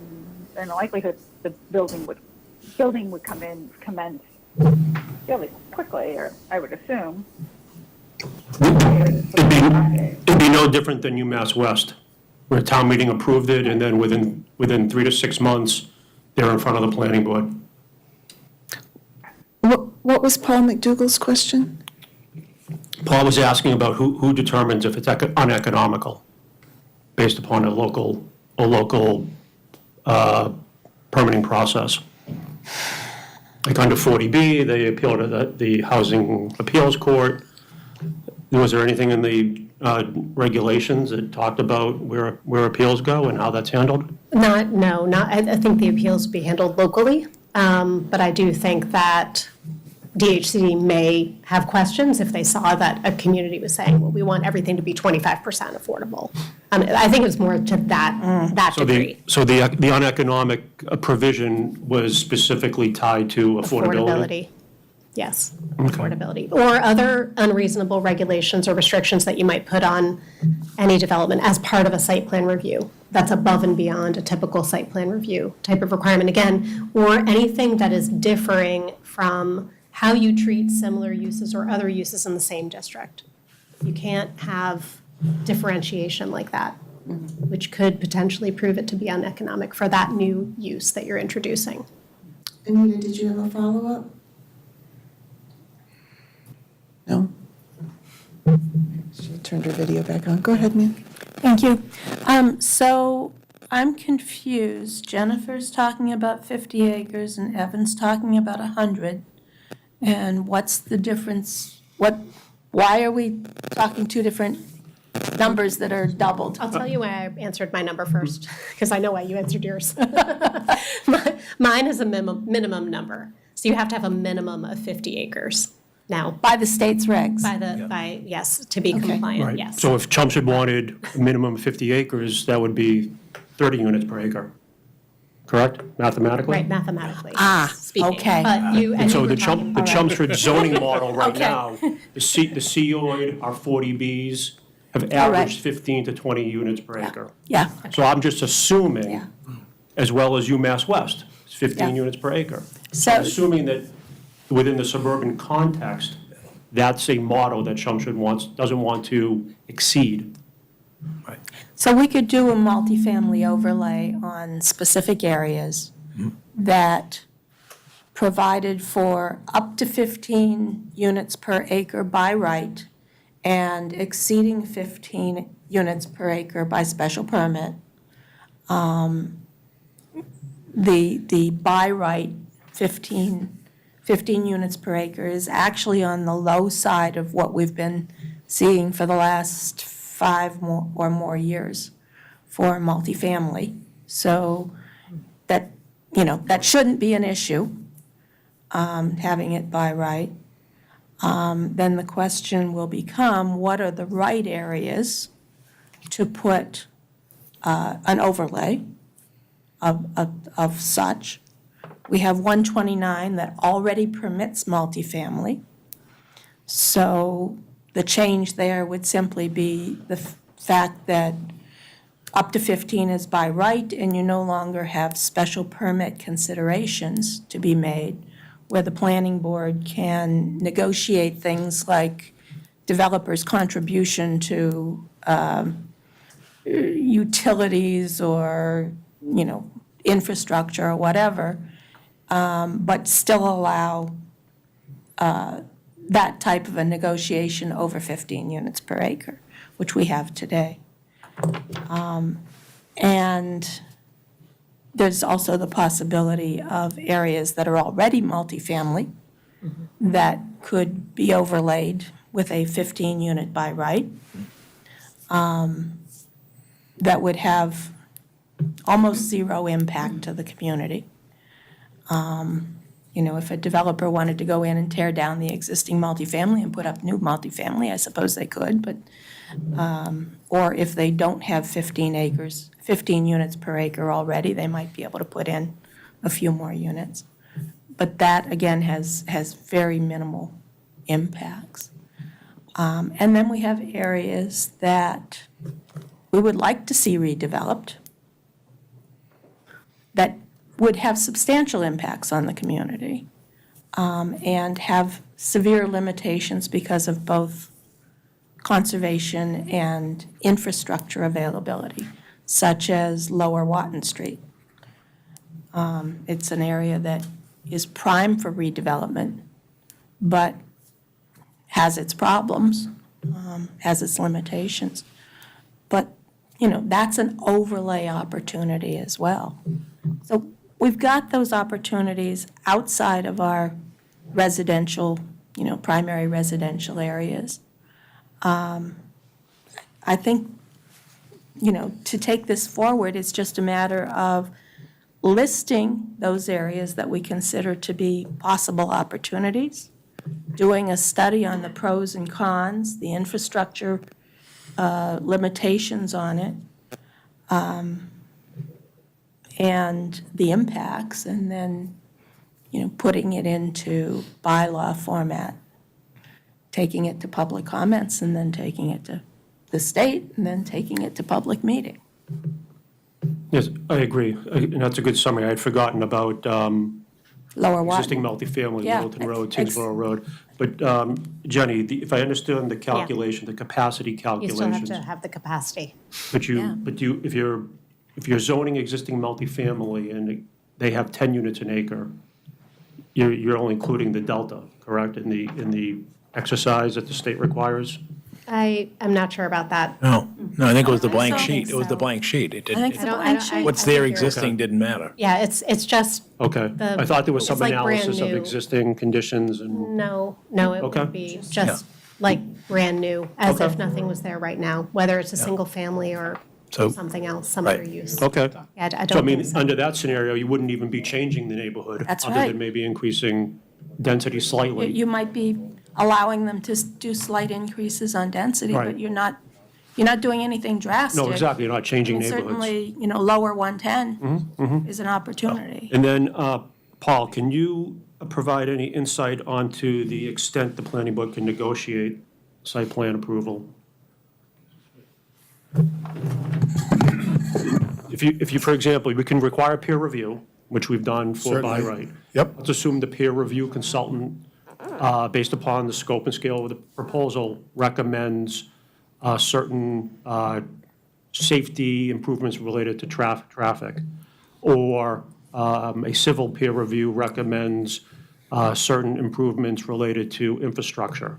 in the likelihood the building would commence fairly quickly, or I would assume. It'd be no different than UMass West, where town meeting approved it, and then within 3 to 6 months, they're in front of the planning board. What was Paul McDougall's question? Paul was asking about who determines if it's uneconomical, based upon a local permitting process. Like under 40B, they appeal to the Housing Appeals Court. Was there anything in the regulations that talked about where appeals go and how that's handled? I think the appeals would be handled locally, but I do think that DHCD may have questions if they saw that a community was saying, well, we want everything to be 25% affordable. I think it was more to that degree. So the uneconomic provision was specifically tied to affordability? Yes, affordability. Or other unreasonable regulations or restrictions that you might put on any development as part of a site plan review. That's above and beyond a typical site plan review type of requirement again, or anything that is differing from how you treat similar uses or other uses in the same district. You can't have differentiation like that, which could potentially prove it to be uneconomic for that new use that you're introducing. Anita, did you have a follow-up? No? She turned her video back on. Go ahead, ma'am. Thank you. So I'm confused. Jennifer's talking about 50 acres and Evan's talking about 100. And what's the difference? Why are we talking two different numbers that are doubled? I'll tell you why I answered my number first, because I know why you answered yours. Mine is a minimum number, so you have to have a minimum of 50 acres now, By the state's regs? yes, to be compliant, Right. yes. So if Chelmsford wanted a minimum of 50 acres, that would be 30 units per acre, correct, mathematically? Right, mathematically Ah, speaking. okay. But you, and And you so were the talking. Chelmsford zoning model right Okay. now, the Seoid, our 40Bs, have right. averaged 15 to 20 units per acre. Yeah, So I'm just assuming, Yeah. as well as UMass West, it's 15 Yeah. units per acre. So- I'm assuming that within the suburban context, that's a model that Chelmsford doesn't want to exceed. so we could do a multifamily overlay on specific areas that provided for up to 15 units per acre by right and exceeding 15 units per acre by special permit. The by right, 15 units per acre is actually on the low side of what we've been seeing for the last 5 or more years for multifamily. So that, that shouldn't be an issue, having it by right. Then the question will become, what are the right areas to put an overlay of such? We have 129 that already permits multifamily. So the change there would simply be the fact that up to 15 is by right, and you no longer have special permit considerations to be made, where the planning board can negotiate things like developers' contribution to utilities or, infrastructure or whatever, but still allow that type of a negotiation over 15 units per acre, which we have today. And there's also the possibility of areas that are already multifamily that could be overlaid with a 15-unit by right, that would have almost zero impact to the community. If a developer wanted to go in and tear down the existing multifamily and put up new multifamily, I suppose they could, but, or if they don't have 15 units per acre already, they might be able to put in a few more units. But that, again, has very minimal impacts. And then we have areas that we would like to see redeveloped that would have substantial impacts on the community, and have severe limitations because of both conservation and infrastructure availability, such as Lower Watton Street. It's an area that is prime for redevelopment, but has its problems, has its limitations. But, that's an overlay opportunity as well. So we've got those opportunities outside of our residential, primary residential areas. I think, to take this forward, it's just a matter of listing those areas that we consider to be possible opportunities, doing a study on the pros and cons, the infrastructure limitations on it, and the impacts, and then, putting it into bylaw format, taking it to public comments, and then taking it to the state, and then taking it to public meeting. Yes, I agree, and that's a good summary. I had forgotten about Lower existing Watton. multifamily, Yeah, Littleton Road, ex- Tingsboro Road. But Jenny, if I understand the calculation, the capacity You still have calculations, to have the capacity. but Yeah. if you're zoning existing multifamily and they have 10 units an acre, you're only including the delta, correct, in the exercise that the state requires? I am not sure about that. No. No, I think it was the I blank don't sheet. think It was the so. blank sheet. It I think didn't, it's a I don't- blank I- sheet. what's I there think you're- existing didn't matter. Yeah, it's just, Okay. The- I thought there was it's some like brand analysis of new. existing conditions and, no, it Okay. would be just like brand new, as if nothing was there right now, whether it's a single family or So- something else, some Right. other use. okay. Yeah, I So I don't mean, think so. under that scenario, you wouldn't even be changing the neighborhood. That's Other right. than maybe increasing density slightly. You might be allowing them to do slight increases on density, Right. but you're not doing anything drastic. No, exactly, you're not changing I mean, neighborhoods. certainly, lower 110 is an opportunity. And then, Paul, can you provide any insight onto the extent the planning board can negotiate site plan approval? If you, for example, we can require peer review, which we've done for by Certainly. right. Yep. Let's assume the peer review consultant, based upon the scope and scale of the proposal, recommends certain safety improvements related to traffic. Or a civil peer review recommends certain improvements related to infrastructure.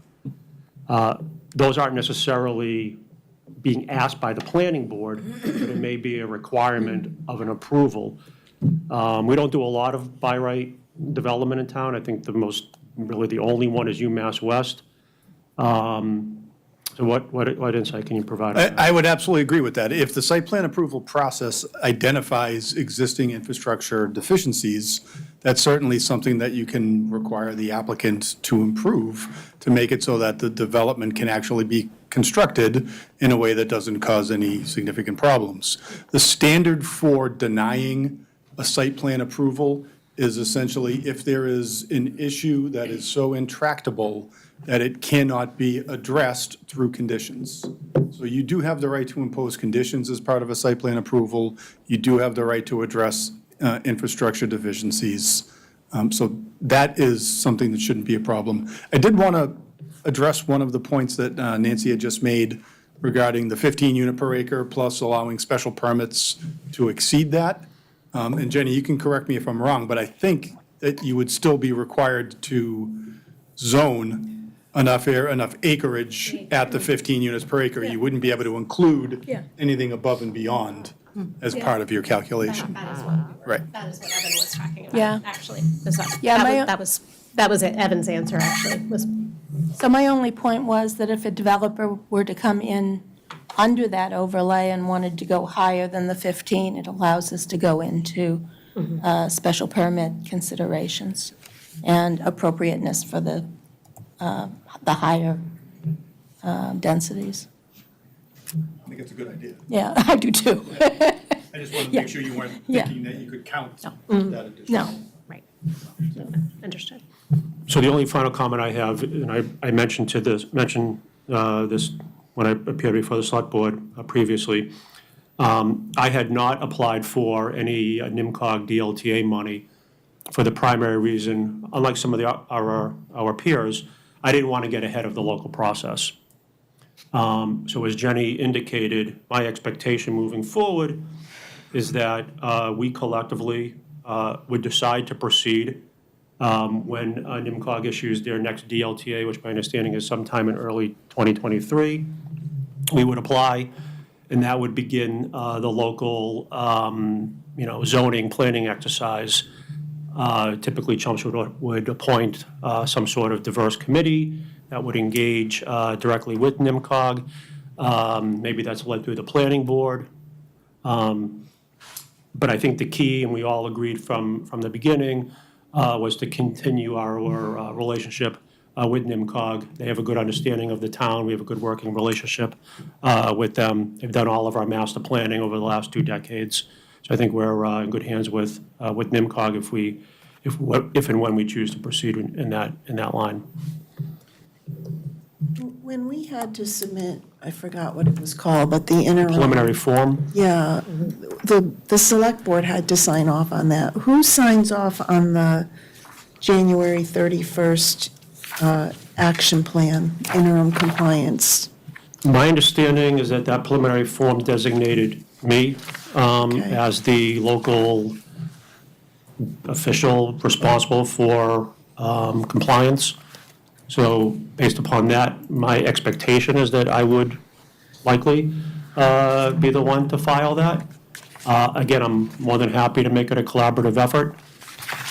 Those aren't necessarily being asked by the planning board, but it may be a requirement of an approval. We don't do a lot of by right development in town. I think really the only one is UMass West. So what insight can you provide on that? I would absolutely agree with that. If the site plan approval process identifies existing infrastructure deficiencies, that's certainly something that you can require the applicant to improve, to make it so that the development can actually be constructed in a way that doesn't cause any significant problems. The standard for denying a site plan approval is essentially if there is an issue that is so intractable that it cannot be addressed through conditions. So you do have the right to impose conditions as part of a site plan approval. You do have the right to address infrastructure deficiencies. So that is something that shouldn't be a problem. I did want to address one of the points that Nancy had just made regarding the 15 unit per acre plus allowing special permits to exceed that. And Jenny, you can correct me if I'm wrong, but I think that you would still be required to zone enough acreage at the 15 units per acre. You wouldn't be able to include anything above and beyond as part of your calculation. That is what, Right. that is what Evan was talking about, Yeah. actually. Yeah, That was it, Evan's answer, actually, was, So my only point was that if a developer were to come in under that overlay and wanted to go higher than the 15, it allows us to go into special permit considerations and appropriateness for the higher densities. I think it's a good idea. Yeah, I do too. I just wanted to make sure you weren't Yeah. thinking that you could count that additional. No. right. Understood. So the only final comment I have, and I mentioned this when I appeared before the select board previously, I had not applied for any NIMCOG DLTA money for the primary reason, unlike some of our peers, I didn't want to get ahead of the local process. So as Jenny indicated, my expectation moving forward is that we collectively would decide to proceed when NIMCOG issues their next DLTA, which my understanding is sometime in early 2023. We would apply, and that would begin the local, zoning planning exercise. Typically, Chelmsford would appoint some sort of diverse committee that would engage directly with NIMCOG. Maybe that's led through the planning board. But I think the key, and we all agreed from the beginning, was to continue our relationship with NIMCOG. They have a good understanding of the town. We have a good working relationship with them. They've done all of our master planning over the last 2 decades. So I think we're in good hands with NIMCOG if and when we choose to proceed in that line. When we had to submit, I forgot what it was called, but the interim. Preliminary form. Yeah, the select board had to sign off on that. Who signs off on the January 31st action plan, interim compliance? My understanding is that preliminary form designated me as the local official responsible for compliance. So based upon that, my expectation is that I would likely be the one to file that. Again, I'm more than happy to make it a collaborative effort.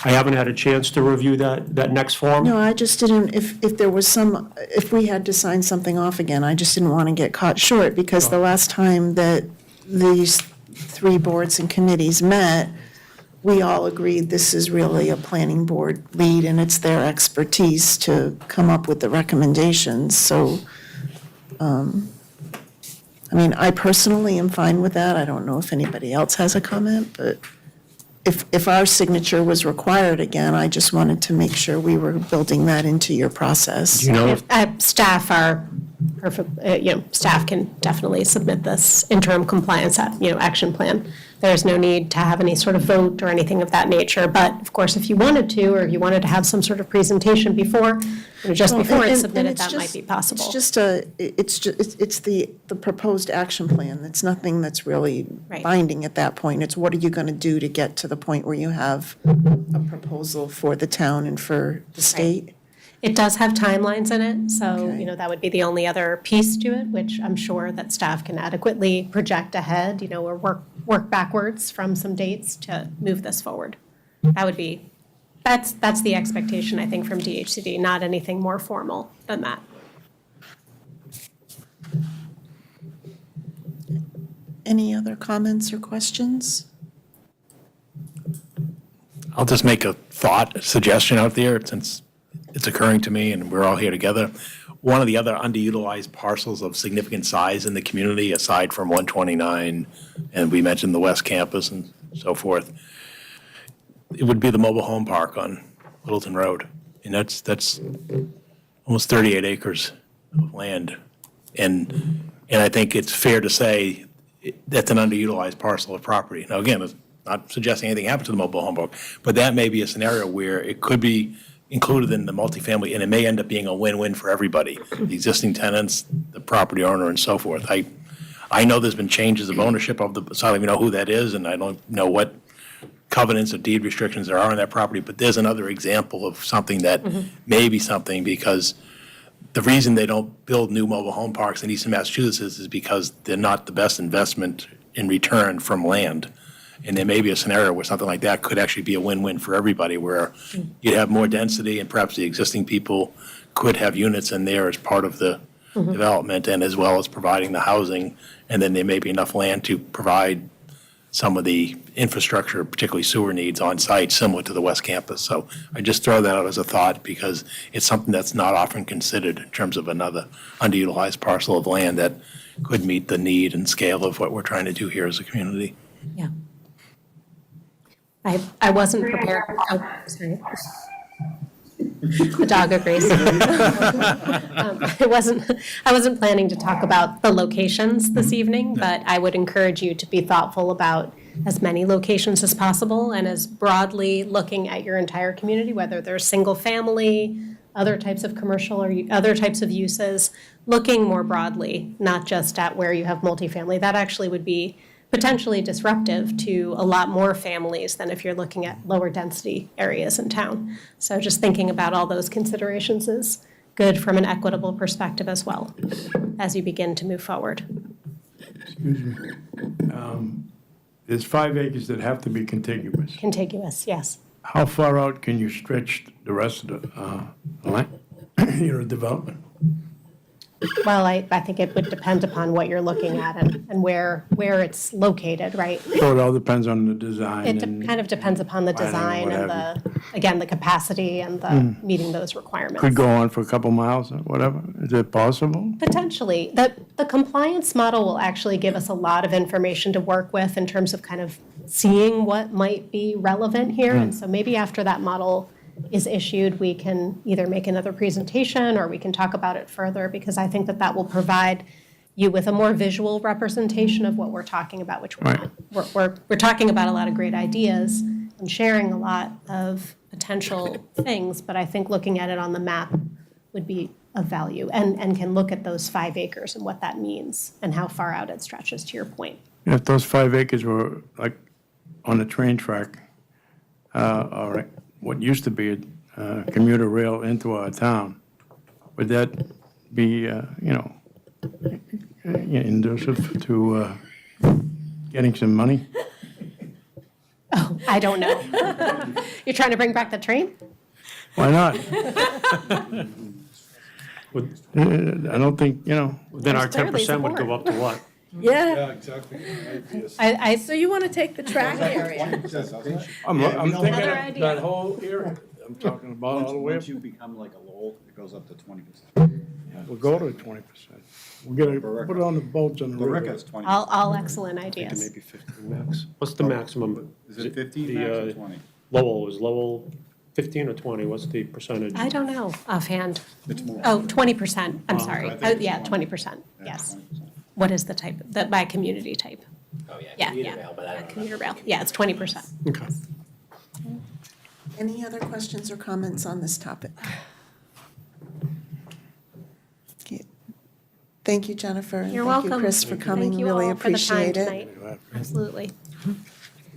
I haven't had a chance to review that next form. No, I just didn't, if there was some, if we had to sign something off again, I just didn't want to get caught short, because the last time that these three boards and committees met, we all agreed this is really a planning board lead, and it's their expertise to come up with the recommendations, so, I mean, I personally am fine with that. I don't know if anybody else has a comment, but if our signature was required again, I just wanted to make sure we were building that into your process. You know, if Staff are perfect, staff can definitely submit this interim compliance, action plan. There's no need to have any sort of vote or anything of that nature, but of course, if you wanted to, or you wanted to have some sort of presentation before, just Well, before and- it's and submitted, it's that might just- be possible. It's the proposed action plan. It's nothing that's really Right. binding at that point. It's what are you going to do to get to the point where you have a proposal for the town and for the state? It does have timelines in it, so, Okay. that would be the only other piece to it, which I'm sure that staff can adequately project ahead, or work backwards from some dates to move this forward. That's the expectation, I think, from DHCD, not anything more formal than that. Any other comments or questions? I'll just make a suggestion out there, since it's occurring to me and we're all here together. One of the other underutilized parcels of significant size in the community, aside from 129, and we mentioned the West Campus and so forth, it would be the mobile home park on Littleton Road. And that's almost 38 acres of land. And I think it's fair to say that's an underutilized parcel of property. Now, again, it's not suggesting anything happens to the mobile home park, but that may be a scenario where it could be included in the multifamily, and it may end up being a win-win for everybody, the existing tenants, the property owner, and so forth. I know there's been changes of ownership of so I don't even know who that is, and I don't know what covenants or deed restrictions there are on that property, but there's another example of something that may be something, because the reason they don't build new mobile home parks in eastern Massachusetts is because they're not the best investment in return from land. And there may be a scenario where something like that could actually be a win-win for everybody, where you'd have more density and perhaps the existing people could have units in there as part of the development, and as well as providing the housing. And then there may be enough land to provide some of the infrastructure, particularly sewer needs on site, similar to the West Campus. So I just throw that out as a thought, because it's something that's not often considered in terms of another underutilized parcel of land that could meet the need and scale of what we're trying to do here as a community. Yeah. I wasn't prepared. Oh, sorry. The dog agrees. I wasn't planning to talk about the locations this evening, but I would encourage you to be thoughtful about as many locations as possible, and as broadly looking at your entire community, whether they're single family, other types of commercial, or other types of uses, looking more broadly, not just at where you have multifamily. That actually would be potentially disruptive to a lot more families than if you're looking at lower density areas in town. So just thinking about all those considerations is good from an equitable perspective as well, as you begin to move forward. Excuse me. There's 5 acres that have to be contiguous. Contiguous, yes. How far out can you stretch the rest of the land, development? Well, I think it would depend upon what you're looking at and where it's located, right? So it all depends on the design It and kind of depends upon the planning design and and again, the capacity and the meeting those requirements. could go on for a couple miles or whatever. Is it possible? Potentially. The compliance model will actually give us a lot of information to work with in terms of kind of seeing what might be relevant here. And so maybe after that model is issued, we can either make another presentation or we can talk about it further, because I think that will provide you with a more visual representation of what we're talking about, which we're not. We're talking about a lot of great ideas and sharing a lot of potential things, but I think looking at it on the map would be of value, and can look at those 5 acres and what that means and how far out it stretches, to your point. If those 5 acres were like on a train track, or what used to be a commuter rail into our town, would that be, conducive to getting some money? Oh, I don't know. You're trying to bring back the train? Why not? I don't think, Then our There's clearly 10% would go support. up to what? Yeah, I so you want to take the track area? I'm Another thinking idea. that whole area, I'm talking about all the way up. Once you become like a Lowell, it goes up to 20%. We'll go to 20%. We'll get it, put it on the boats on the river. Lrta's 20%. all excellent ideas. Maybe 15 max. What's the maximum? Is it 15 The, max or 20? Is Lowell 15 or 20? What's the percentage? I don't know offhand. It's more. Oh, 20%, I'm sorry. I think Oh, it's yeah, 20. 20%, yes. 20%. What is the type, by community type? Oh, Yeah, commuter yeah. rail, but I don't know. Commuter rail, yeah, it's 20%. Okay. Any other questions or comments on this topic? Okay. Thank you, Jennifer. and You're Thank welcome. you, Chris, for coming. Thank you Really all for the time appreciate it. tonight. Absolutely.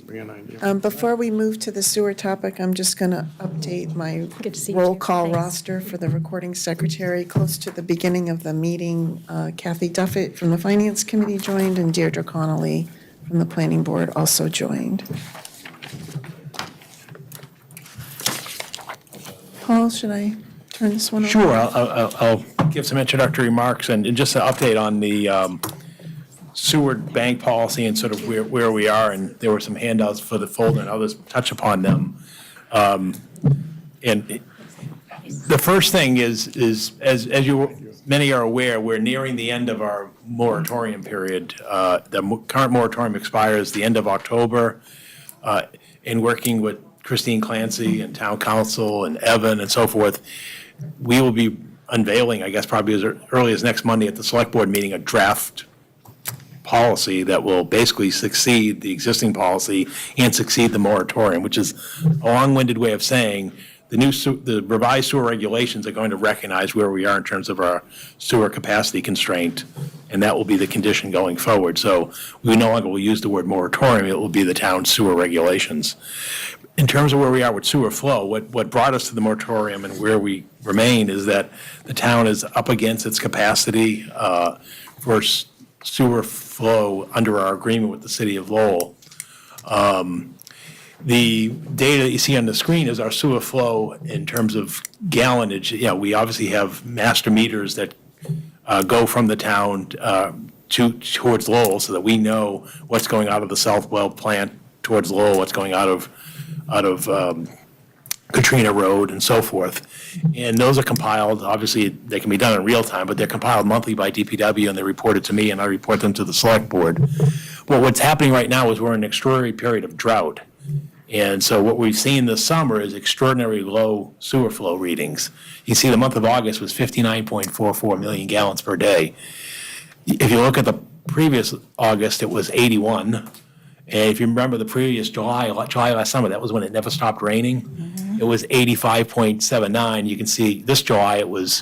Bring an idea. Before we move to the sewer topic, I'm just going to update my Good to see you roll too. call Thanks. roster for the recording secretary. Close to the beginning of the meeting, Kathy Duffett from the Finance Committee joined, and Deirdre Connolly from the Planning Board also joined. Paul, should I turn this one over? Sure, I'll give some introductory remarks and just an update on the Seward bank policy and sort of where we are, and there were some handouts for the folder, and I'll just touch upon them. And the first thing is as many are aware, we're nearing the end of our moratorium period. The current moratorium expires the end of October. In working with Christine Clancy and Town Council and Evan and so forth, we will be unveiling, I guess, probably as early as next Monday at the Select Board meeting, a draft policy that will basically succeed the existing policy and succeed the moratorium, which is a long-winded way of saying the revised sewer regulations are going to recognize where we are in terms of our sewer capacity constraint, and that will be the condition going forward. So we no longer will use the word moratorium, it will be the town sewer regulations. In terms of where we are with sewer flow, what brought us to the moratorium and where we remain is that the town is up against its capacity for sewer flow under our agreement with the city of Lowell. The data that you see on the screen is our sewer flow in terms of gallonage. Yeah, we obviously have master meters that go from the town towards Lowell so that we know what's going out of the Southwell plant towards Lowell, what's going out of Katrina Road and so forth. And those are compiled, obviously, they can be done in real time, but they're compiled monthly by DPW and they're reported to me and I report them to the Select Board. Well, what's happening right now is we're in an extraordinary period of drought. And so what we've seen this summer is extraordinary low sewer flow readings. You see the month of August was 59.44 million gallons per day. If you look at the previous August, it was 81. And if you remember the previous July last summer, that was when it never stopped raining. It was 85.79. You can see this July, it was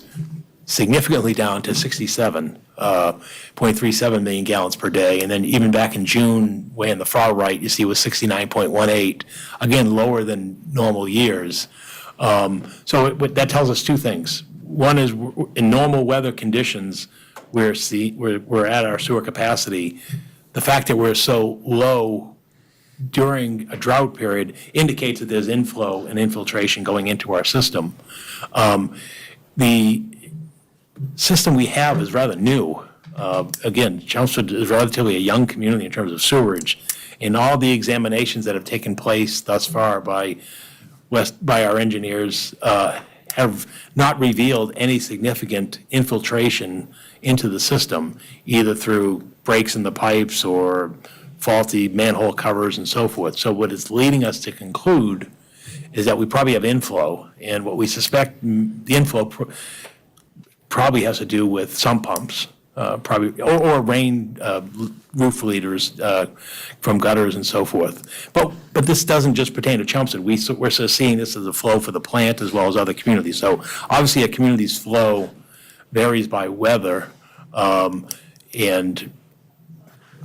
significantly down to 67.37 million gallons per day. And then even back in June, way in the far right, you see it was 69.18, again, lower than normal years. So that tells us two things. One is in normal weather conditions, we're at our sewer capacity. The fact that we're so low during a drought period indicates that there's inflow and infiltration going into our system. The system we have is rather new. Again, Chelmsford is relatively a young community in terms of sewerage, and all the examinations that have taken place thus far by our engineers have not revealed any significant infiltration into the system, either through breaks in the pipes or faulty manhole covers and so forth. So what it's leading us to conclude is that we probably have inflow, and what we suspect the inflow probably has to do with sump pumps, or rain roof leaders from gutters and so forth. But this doesn't just pertain to Chelmsford. We're sort of seeing this as a flow for the plant as well as other communities. So obviously a community's flow varies by weather, and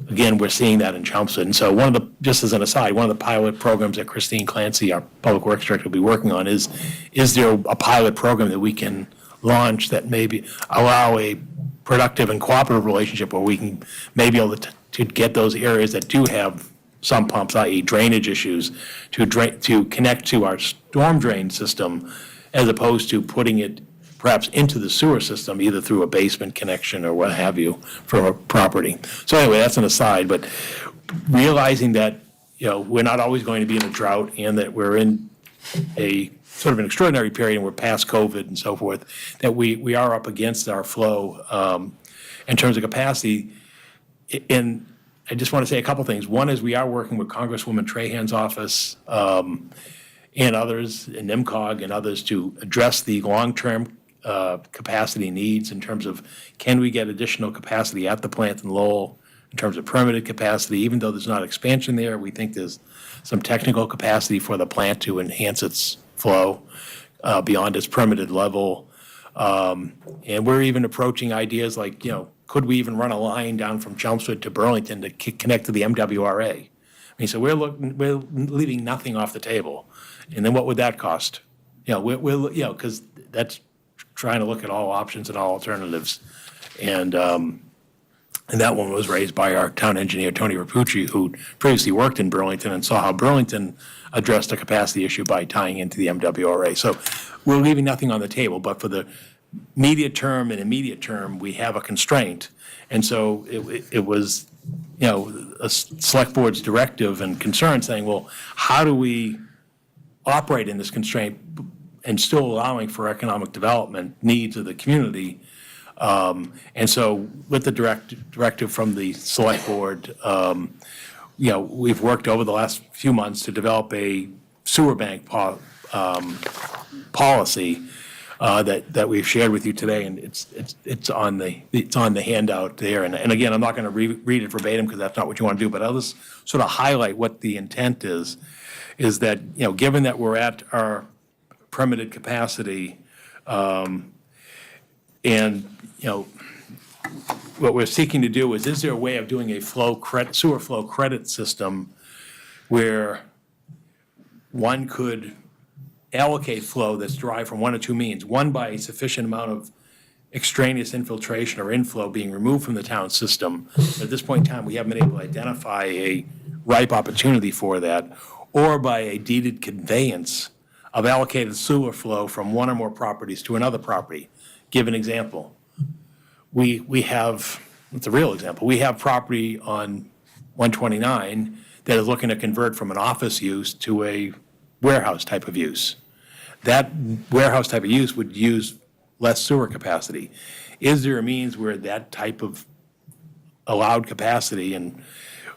again, we're seeing that in Chelmsford. And so just as an aside, one of the pilot programs that Christine Clancy, our Public Works Director, will be working on is there a pilot program that we can launch that maybe allow a productive and cooperative relationship where we can maybe able to get those areas that do have some pumps, i.e. drainage issues, to connect to our storm drain system, as opposed to putting it perhaps into the sewer system, either through a basement connection or what have you, from a property. So anyway, that's an aside, but realizing that, we're not always going to be in a drought, and that we're in a sort of an extraordinary period, and we're past COVID and so forth, that we are up against our flow in terms of capacity. And I just want to say a couple things. One is we are working with Congresswoman Trahan's office and others, and NIMCOG and others, to address the long-term capacity needs in terms of, can we get additional capacity at the plant in Lowell in terms of permitted capacity. Even though there's not expansion there, we think there's some technical capacity for the plant to enhance its flow beyond its permitted level. And we're even approaching ideas like, could we even run a line down from Chelmsford to Burlington to connect to the MWRA? I mean, so we're leaving nothing off the table. And then what would that cost? Because that's trying to look at all options and all alternatives. And that one was raised by our town engineer, Tony Rapucci, who previously worked in Burlington and saw how Burlington addressed a capacity issue by tying into the MWRA. So we're leaving nothing on the table, but for the immediate term, we have a constraint. And so it was, a select board's directive and concern saying, well, how do we operate in this constraint and still allowing for economic development needs of the community? And so with the directive from the select board, we've worked over the last few months to develop a sewer bank policy that we've shared with you today, and it's on the handout there. And again, I'm not going to read it verbatim because that's not what you want to do, but I'll just sort of highlight what the intent is that, given that we're at our permitted capacity, and what we're seeking to do is there a way of doing a sewer flow credit system where one could allocate flow that's derived from one of two means: one, by a sufficient amount of extraneous infiltration or inflow being removed from the town system. At this point in time, we haven't been able to identify a ripe opportunity for that, or by a deeded conveyance of allocated sewer flow from one or more properties to another property. Give an example. We have, it's a real example, we have property on 129 that is looking to convert from an office use to a warehouse type of use. That warehouse type of use would use less sewer capacity. Is there a means where that type of allowed capacity and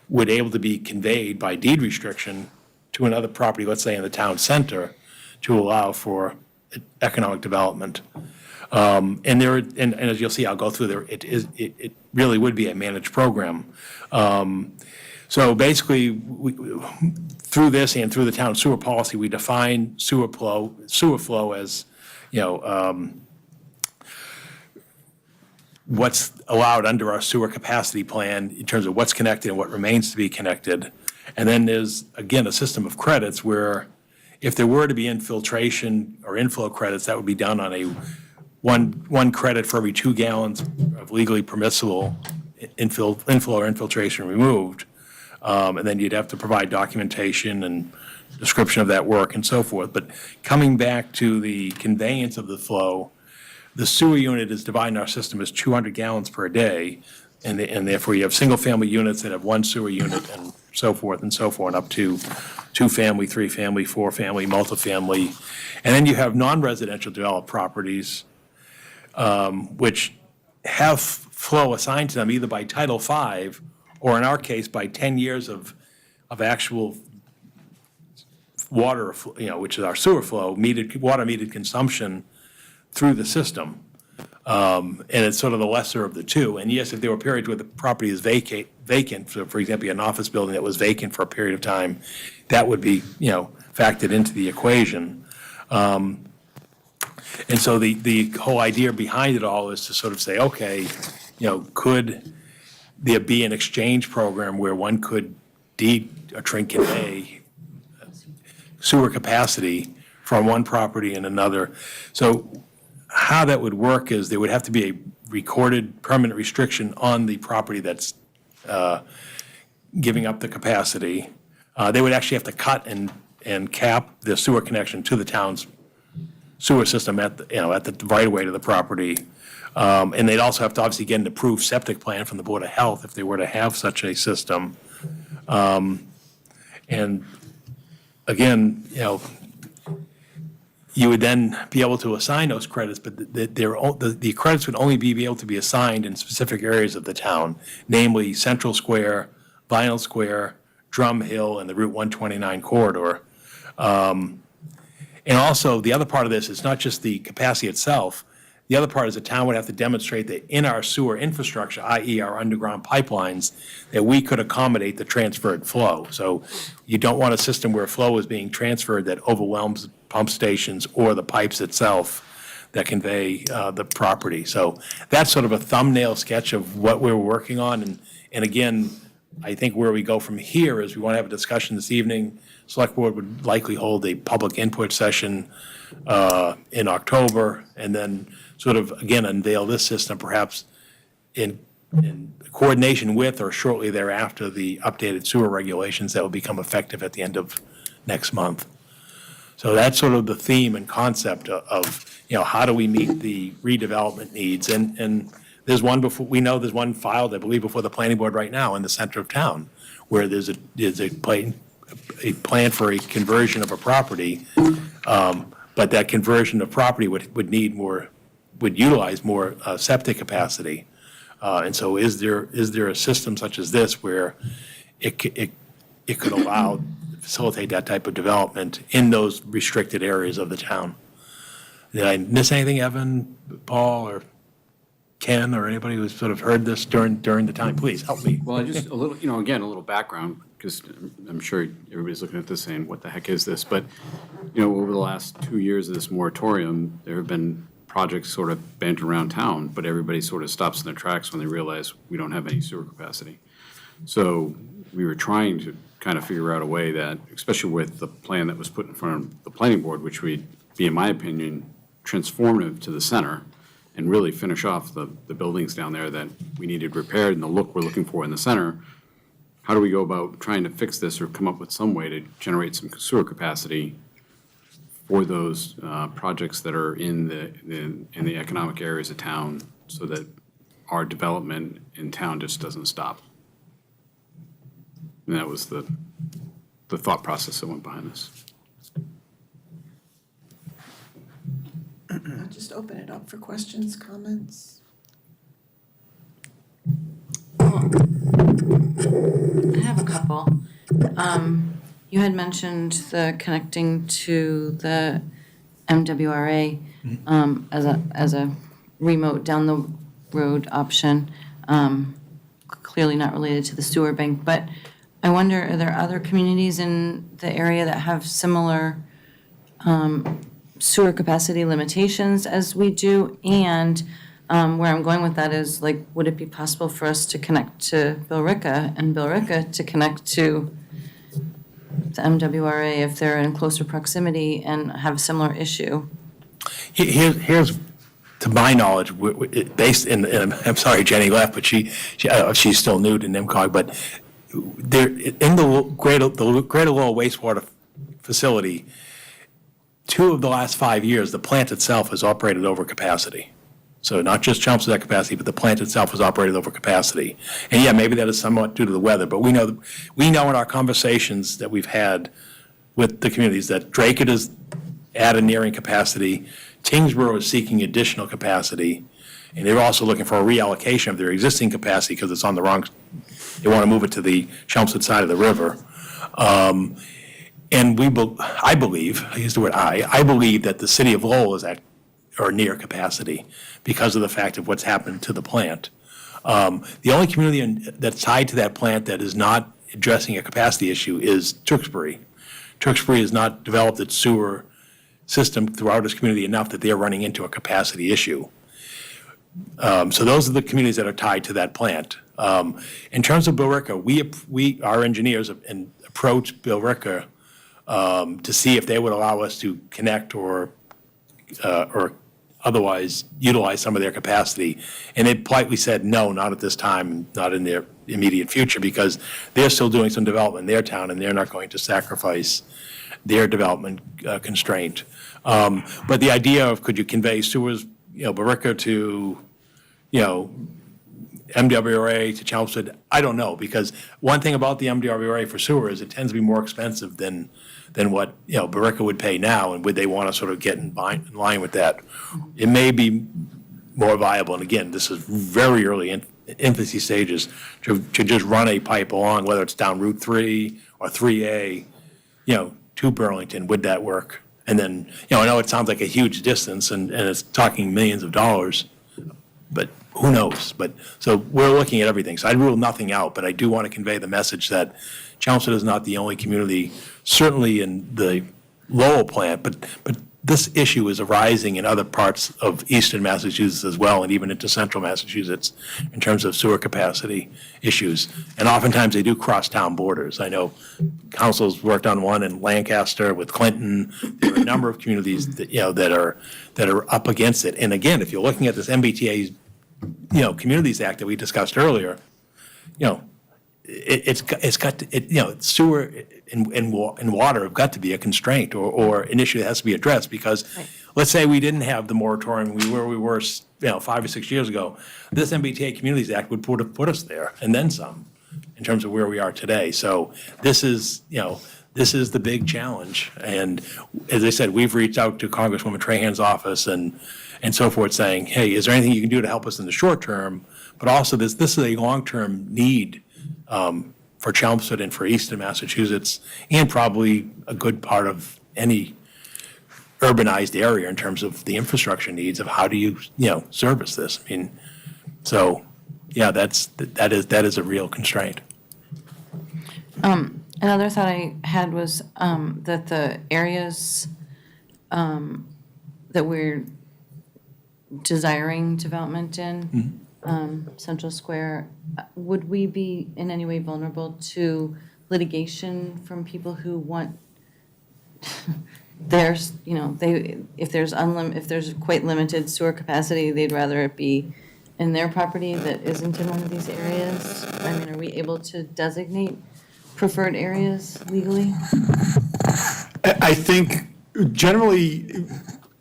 would able to be conveyed by deed restriction to another property, let's say in the town center, to allow for economic development? And as you'll see, I'll go through there, it really would be a managed program. So basically, through this and through the town sewer policy, we define sewer flow as, what's allowed under our sewer capacity plan in terms of what's connected and what remains to be connected. And then there's, again, a system of credits where if there were to be infiltration or inflow credits, that would be done on a one credit for every 2 gallons of legally permissible inflow or infiltration removed. And then you'd have to provide documentation and description of that work and so forth. But coming back to the conveyance of the flow, the sewer unit is divided in our system as 200 gallons per day. And therefore you have single-family units that have one sewer unit and so forth, up to 2-family, 3-family, 4-family, multifamily. And then you have non-residential developed properties, which have flow assigned to them either by Title V or, in our case, by 10 years of actual water, which is our sewer flow, water metered consumption through the system. And it's sort of the lesser of the two. And yes, if there were periods where the property is vacant, so for example, an office building that was vacant for a period of time, that would be, factored into the equation. And so the whole idea behind it all is to sort of say, okay, could there be an exchange program where one could deed or convey sewer capacity from one property and another? So how that would work is there would have to be a recorded permanent restriction on the property that's giving up the capacity. They would actually have to cut and cap the sewer connection to the town's sewer system at the right of way to the property. And they'd also have to obviously get an approved septic plan from the Board of Health if they were to have such a system. And again, you would then be able to assign those credits, but the credits would only be able to be assigned in specific areas of the town, namely Central Square, Vinyl Square, Drum Hill, and the Route 129 corridor. And also, the other part of this is not just the capacity itself. The other part is the town would have to demonstrate that in our sewer infrastructure, i.e. our underground pipelines, that we could accommodate the transferred flow. So you don't want a system where flow is being transferred that overwhelms pump stations or the pipes itself that convey the property. So that's sort of a thumbnail sketch of what we're working on. And again, I think where we go from here is we want to have a discussion this evening. Select Board would likely hold a public input session in October, and then sort of, again, unveil this system perhaps in coordination with or shortly thereafter the updated sewer regulations that will become effective at the end of next month. So that's sort of the theme and concept of how do we meet the redevelopment needs? And there's one we know there's one filed, I believe, before the planning board right now in the center of town, where there's a plan for a conversion of a property, but that conversion of property would utilize more septic capacity. And so is there a system such as this where it could facilitate that type of development in those restricted areas of the town? Did I miss anything, Evan, Paul, or Ken, or anybody who's sort of heard this during the time? Please help me. Well, just a little, again, a little background, because I'm sure everybody's looking at this saying, what the heck is this? But, over the last 2 years of this moratorium, there have been projects sort of bent around town, but everybody sort of stops in their tracks when they realize we don't have any sewer capacity. So we were trying to kind of figure out a way that, especially with the plan that was put in front of the planning board, which would be, in my opinion, transformative to the center, and really finish off the buildings down there that we needed repaired and the look we're looking for in the center. How do we go about trying to fix this or come up with some way to generate some sewer capacity for those projects that are in the economic areas of town, so that our development in town just doesn't stop? And that was the thought process that went behind this. I'll just open it up for questions, comments. I have a couple. You had mentioned the connecting to the MWRA as a remote down the road option, clearly not related to the sewer bank, but I wonder, are there other communities in the area that have similar sewer capacity limitations as we do? And where I'm going with that is, would it be possible for us to connect to Billerica and Billerica to connect to the MWRA if they're in closer proximity and have a similar issue? Here's, to my knowledge, based in, and I'm sorry Jenny left, but she's still new to NIMCOG, but there in the Greater Lowell wastewater facility, 2 of the last 5 years, the plant itself has operated over capacity. So not just Chelmsford at capacity, but the plant itself has operated over capacity. And yeah, maybe that is somewhat due to the weather, but we know in our conversations that we've had with the communities that Drake is at a nearing capacity, Tingsboro is seeking additional capacity, and they're also looking for a reallocation of their existing capacity because it's on the wrong, they want to move it to the Chelmsford side of the river. And I believe, I use the word I believe that the city of Lowell is at or near capacity because of the fact of what's happened to the plant. The only community that's tied to that plant that is not addressing a capacity issue is Tewksbury. Tewksbury has not developed its sewer system throughout its community enough that they're running into a capacity issue. So those are the communities that are tied to that plant. In terms of Billerica, our engineers approached Billerica to see if they would allow us to connect or otherwise utilize some of their capacity. And they politely said, no, not at this time, not in their immediate future, because they're still doing some development in their town, and they're not going to sacrifice their development constraint. But the idea of could you convey sewers, Barica to, MWRA to Chelmsford, I don't know, because one thing about the MWRA for sewer is it tends to be more expensive than what, Barica would pay now, and would they want to sort of get in line with that? It may be more viable, and again, this is very early infancy stages, to just run a pipe along, whether it's down Route 3 or 3A, to Burlington, would that work? And then, I know it sounds like a huge distance, and it's talking millions of dollars, but who knows? But, so we're looking at everything. So I'd rule nothing out, but I do want to convey the message that Chelmsford is not the only community, certainly in the Lowell plant, but this issue is arising in other parts of eastern Massachusetts as well, and even into central Massachusetts, in terms of sewer capacity issues. And oftentimes they do cross town borders. I know council's worked on one in Lancaster with Clinton. There are a number of communities that, that are up against it. And again, if you're looking at this MBTA's, Communities Act that we discussed earlier, it's got to, sewer and water have got to be a constraint or an issue that has to be addressed, because let's say we didn't have the moratorium where we were, 5 or 6 years ago, this MBTA Communities Act would put us there and then some in terms of where we are today. So this is the big challenge. And as I said, we've reached out to Congresswoman Trahan's office and so forth, saying, hey, is there anything you can do to help us in the short term? But also this is a long-term need for Chelmsford and for eastern Massachusetts, and probably a good part of any urbanized area in terms of the infrastructure needs of how do you, service this. I mean, so, yeah, that is a real constraint. Another thought I had was that the areas that we're desiring development in, Central Square, would we be in any way vulnerable to litigation from people who want there's, if there's quite limited sewer capacity, they'd rather it be in their property that isn't in one of these areas? I mean, are we able to designate preferred areas legally? I think generally,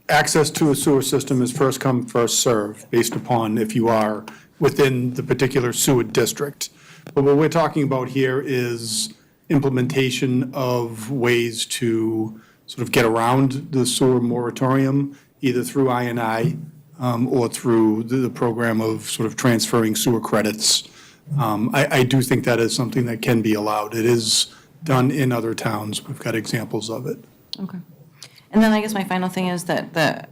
access to a sewer system is first come, first served, based upon if you are within the particular sewer district. But what we're talking about here is implementation of ways to sort of get around the sewer moratorium, either through I&I or through the program of sort of transferring sewer credits. I do think that is something that can be allowed. It is done in other towns. We've got examples of it. Okay. And then I guess my final thing is that the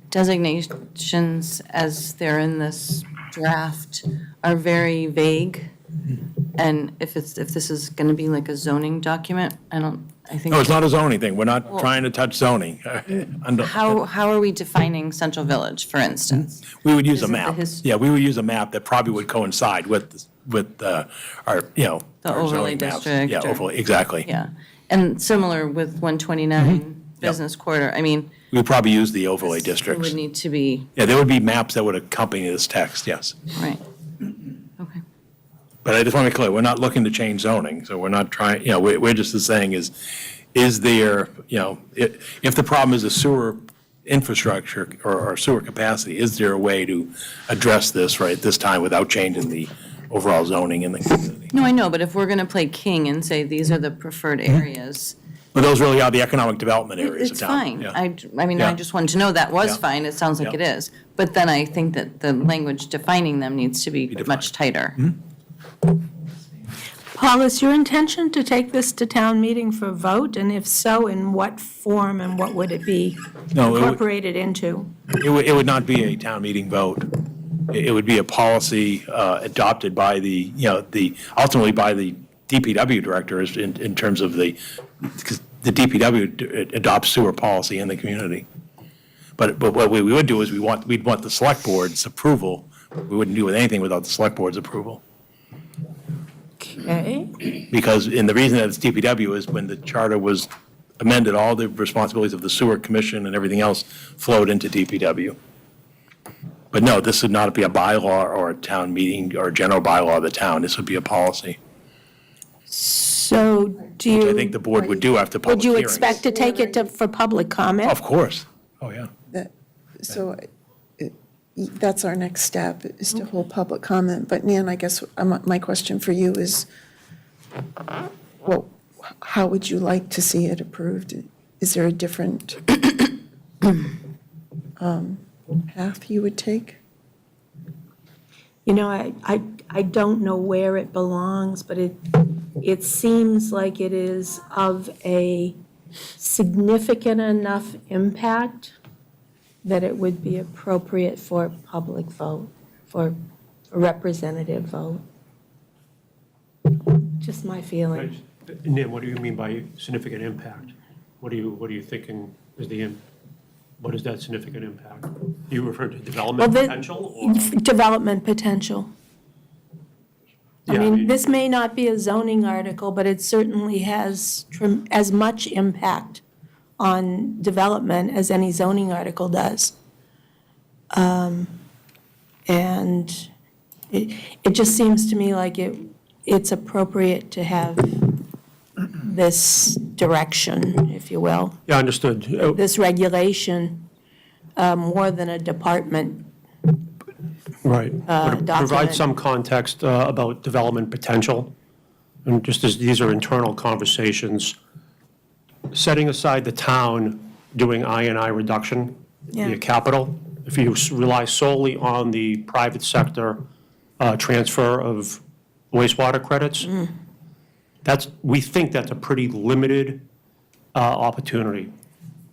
designations as they're in this draft are very vague. And if this is going to be like a zoning document, I think. No, it's not a zoning thing. We're not trying to touch zoning. How are we defining Central Village, for instance? We would use a Is it the map. Yeah, we would use a map that probably would coincide with our, The our overlay zoning maps. district. Yeah, or- overlay, exactly. Yeah. And similar with 129 Business Quarter. I mean, We would probably use the overlay it districts. would need to be, Yeah, there would be maps that would accompany this text, yes. right. Okay. But I just want to be clear, we're not looking to change zoning, so we're not trying, we're just saying is there, if the problem is a sewer infrastructure or sewer capacity, is there a way to address this right this time without changing the overall zoning in the community? No, I know, but if we're going to play king and say these are the preferred areas, But those really are the economic development areas of it's town. fine. Yeah. I mean, I Yeah. just wanted to know that was Yeah. fine. It sounds like Yeah. it is. But then I think that the language defining them needs to be much tighter. Paul, is your intention to take this to town meeting for vote? And if so, in what form and what would it be No, it would- incorporated into? It would not be a town meeting vote. It would be a policy adopted by ultimately by the DPW directors in terms of because the DPW adopts sewer policy in the community. But what we would do is we'd want the select board's approval. We wouldn't do anything without the select board's approval. Okay. Because, and the reason that it's DPW is when the charter was amended, all the responsibilities of the sewer commission and everything else flowed into DPW. But no, this would not be a bylaw or a town meeting or a general bylaw of the town. This would be a policy, So do you? which I think the board would do after public Would you hearings. expect to take it to, for public comment? Of course. Oh, yeah. So that's our next step, is to hold public comment. But Nan, I guess my question for you is, well, how would you like to see it approved? Is there a different path you would take? You know, I don't know where it belongs, but it seems like it is of a significant enough impact that it would be appropriate for public vote, for a representative vote. Just my feeling. Nan, what do you mean by significant impact? What are you thinking is what is that significant impact? Do you refer to development potential or? Development potential. I Yeah, mean, this may not be a zoning article, but it certainly has as much impact on development as any zoning article does. And it just seems to me like it's appropriate to have this direction, if you will, Yeah, understood. this regulation, more than a department. Right. Would it document. provide some context about development potential? And just as these are internal conversations, setting aside the town doing I&I reduction Yeah. via capital, if you rely solely on the private sector transfer of wastewater credits, we think that's a pretty limited opportunity.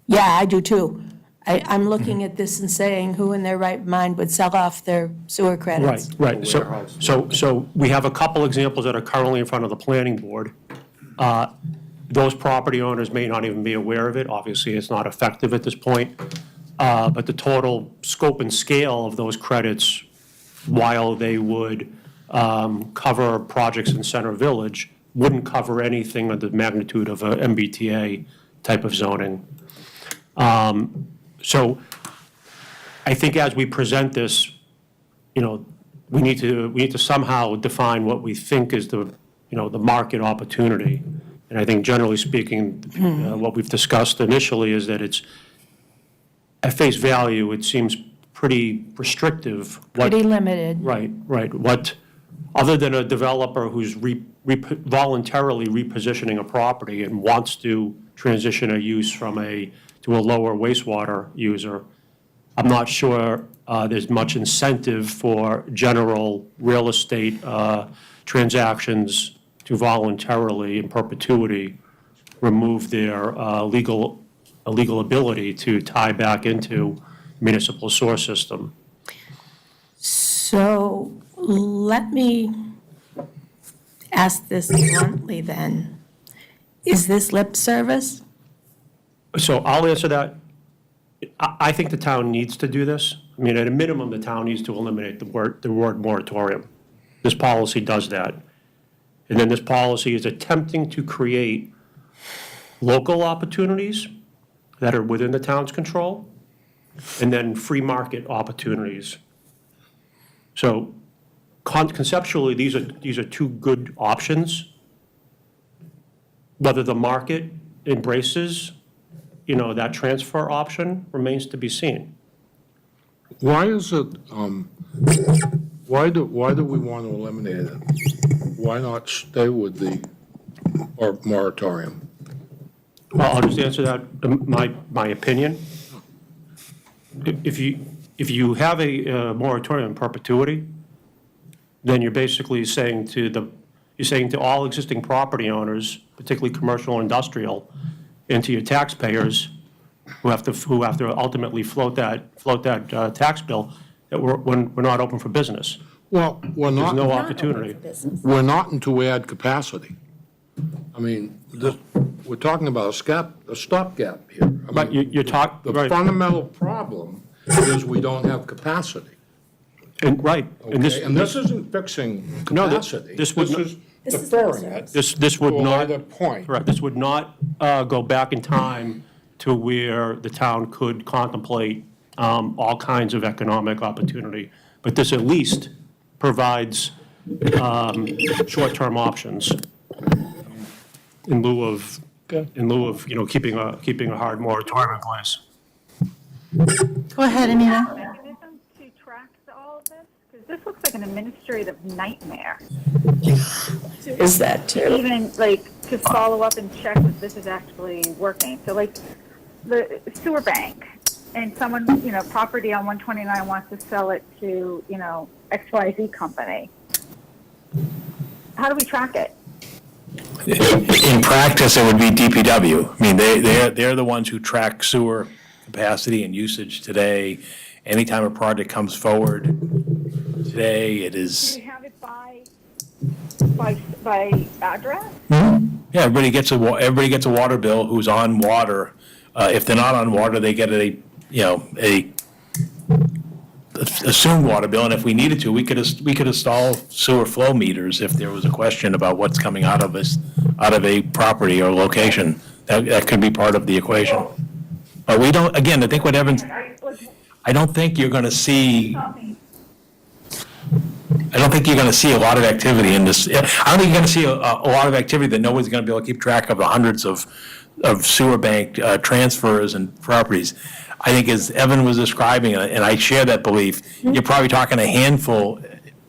Yeah, I do too. I'm looking at this and saying, who in their right mind would sell off their sewer credits? Right. So we have a couple examples that are currently in front of the planning board. Those property owners may not even be aware of it. Obviously, it's not effective at this point. But the total scope and scale of those credits, while they would cover projects in Center Village, wouldn't cover anything of the magnitude of a MBTA type of zoning. So I think as we present this, we need to somehow define what we think is the market opportunity. And I think generally speaking, what we've discussed initially is that it's, at face value, it seems pretty restrictive. Pretty limited. Right. What, other than a developer who's voluntarily repositioning a property and wants to transition a use to a lower wastewater user, I'm not sure there's much incentive for general real estate transactions to voluntarily, in perpetuity, remove their legal ability to tie back into municipal sewer system. So let me ask this bluntly then. Is this lip service? So I'll answer that. I think the town needs to do this. I mean, at a minimum, the town needs to eliminate the word moratorium. This policy does that. And then this policy is attempting to create local opportunities that are within the town's control, and then free market opportunities. So conceptually, these are two good options. Whether the market embraces, that transfer option remains to be seen. Why is it, why do we want to eliminate it? Why not stay with the moratorium? Well, I'll just answer that, my opinion. If you have a moratorium in perpetuity, then you're basically saying to all existing property owners, particularly commercial and industrial, and to your taxpayers who have to ultimately float that tax bill, that we're not open for business. Well, we're There's not. no opportunity. We're not until we add capacity. I mean, we're talking about a stopgap here. But you're talking, The right, fundamental problem is we don't have capacity. and, right. Okay? And this isn't fixing No, capacity. this would not- deferring it This to would a not. later point. Correct. This would not go back in time to where the town could contemplate all kinds of economic opportunity. But this at least provides short-term options in lieu of, keeping a hard moratorium in place. Go ahead, Anita. Mechanism to track all of this? Because this looks like an administrative nightmare. Is that too? Even like to follow up and check that this is actually working. So like the sewer bank and someone, property on 129 wants to sell it to, XYZ company. How do we track it? In practice, it would be DPW. I mean, they're the ones who track sewer capacity and usage today. Anytime a project comes forward today, it Do is, we have it by address? yeah, everybody gets a water bill who's on water. If they're not on water, they get a assumed water bill, and if we needed to, we could install sewer flow meters if there was a question about what's coming out of a property or location. That could be part of the equation. But we don't, again, I think what Evan's, I don't think you're gonna see a lot of activity in this. I don't think you're gonna see a lot of activity that nobody's gonna be able to keep track of the hundreds of sewer bank transfers and properties. I think as Evan was describing, and I share that belief, you're probably talking a handful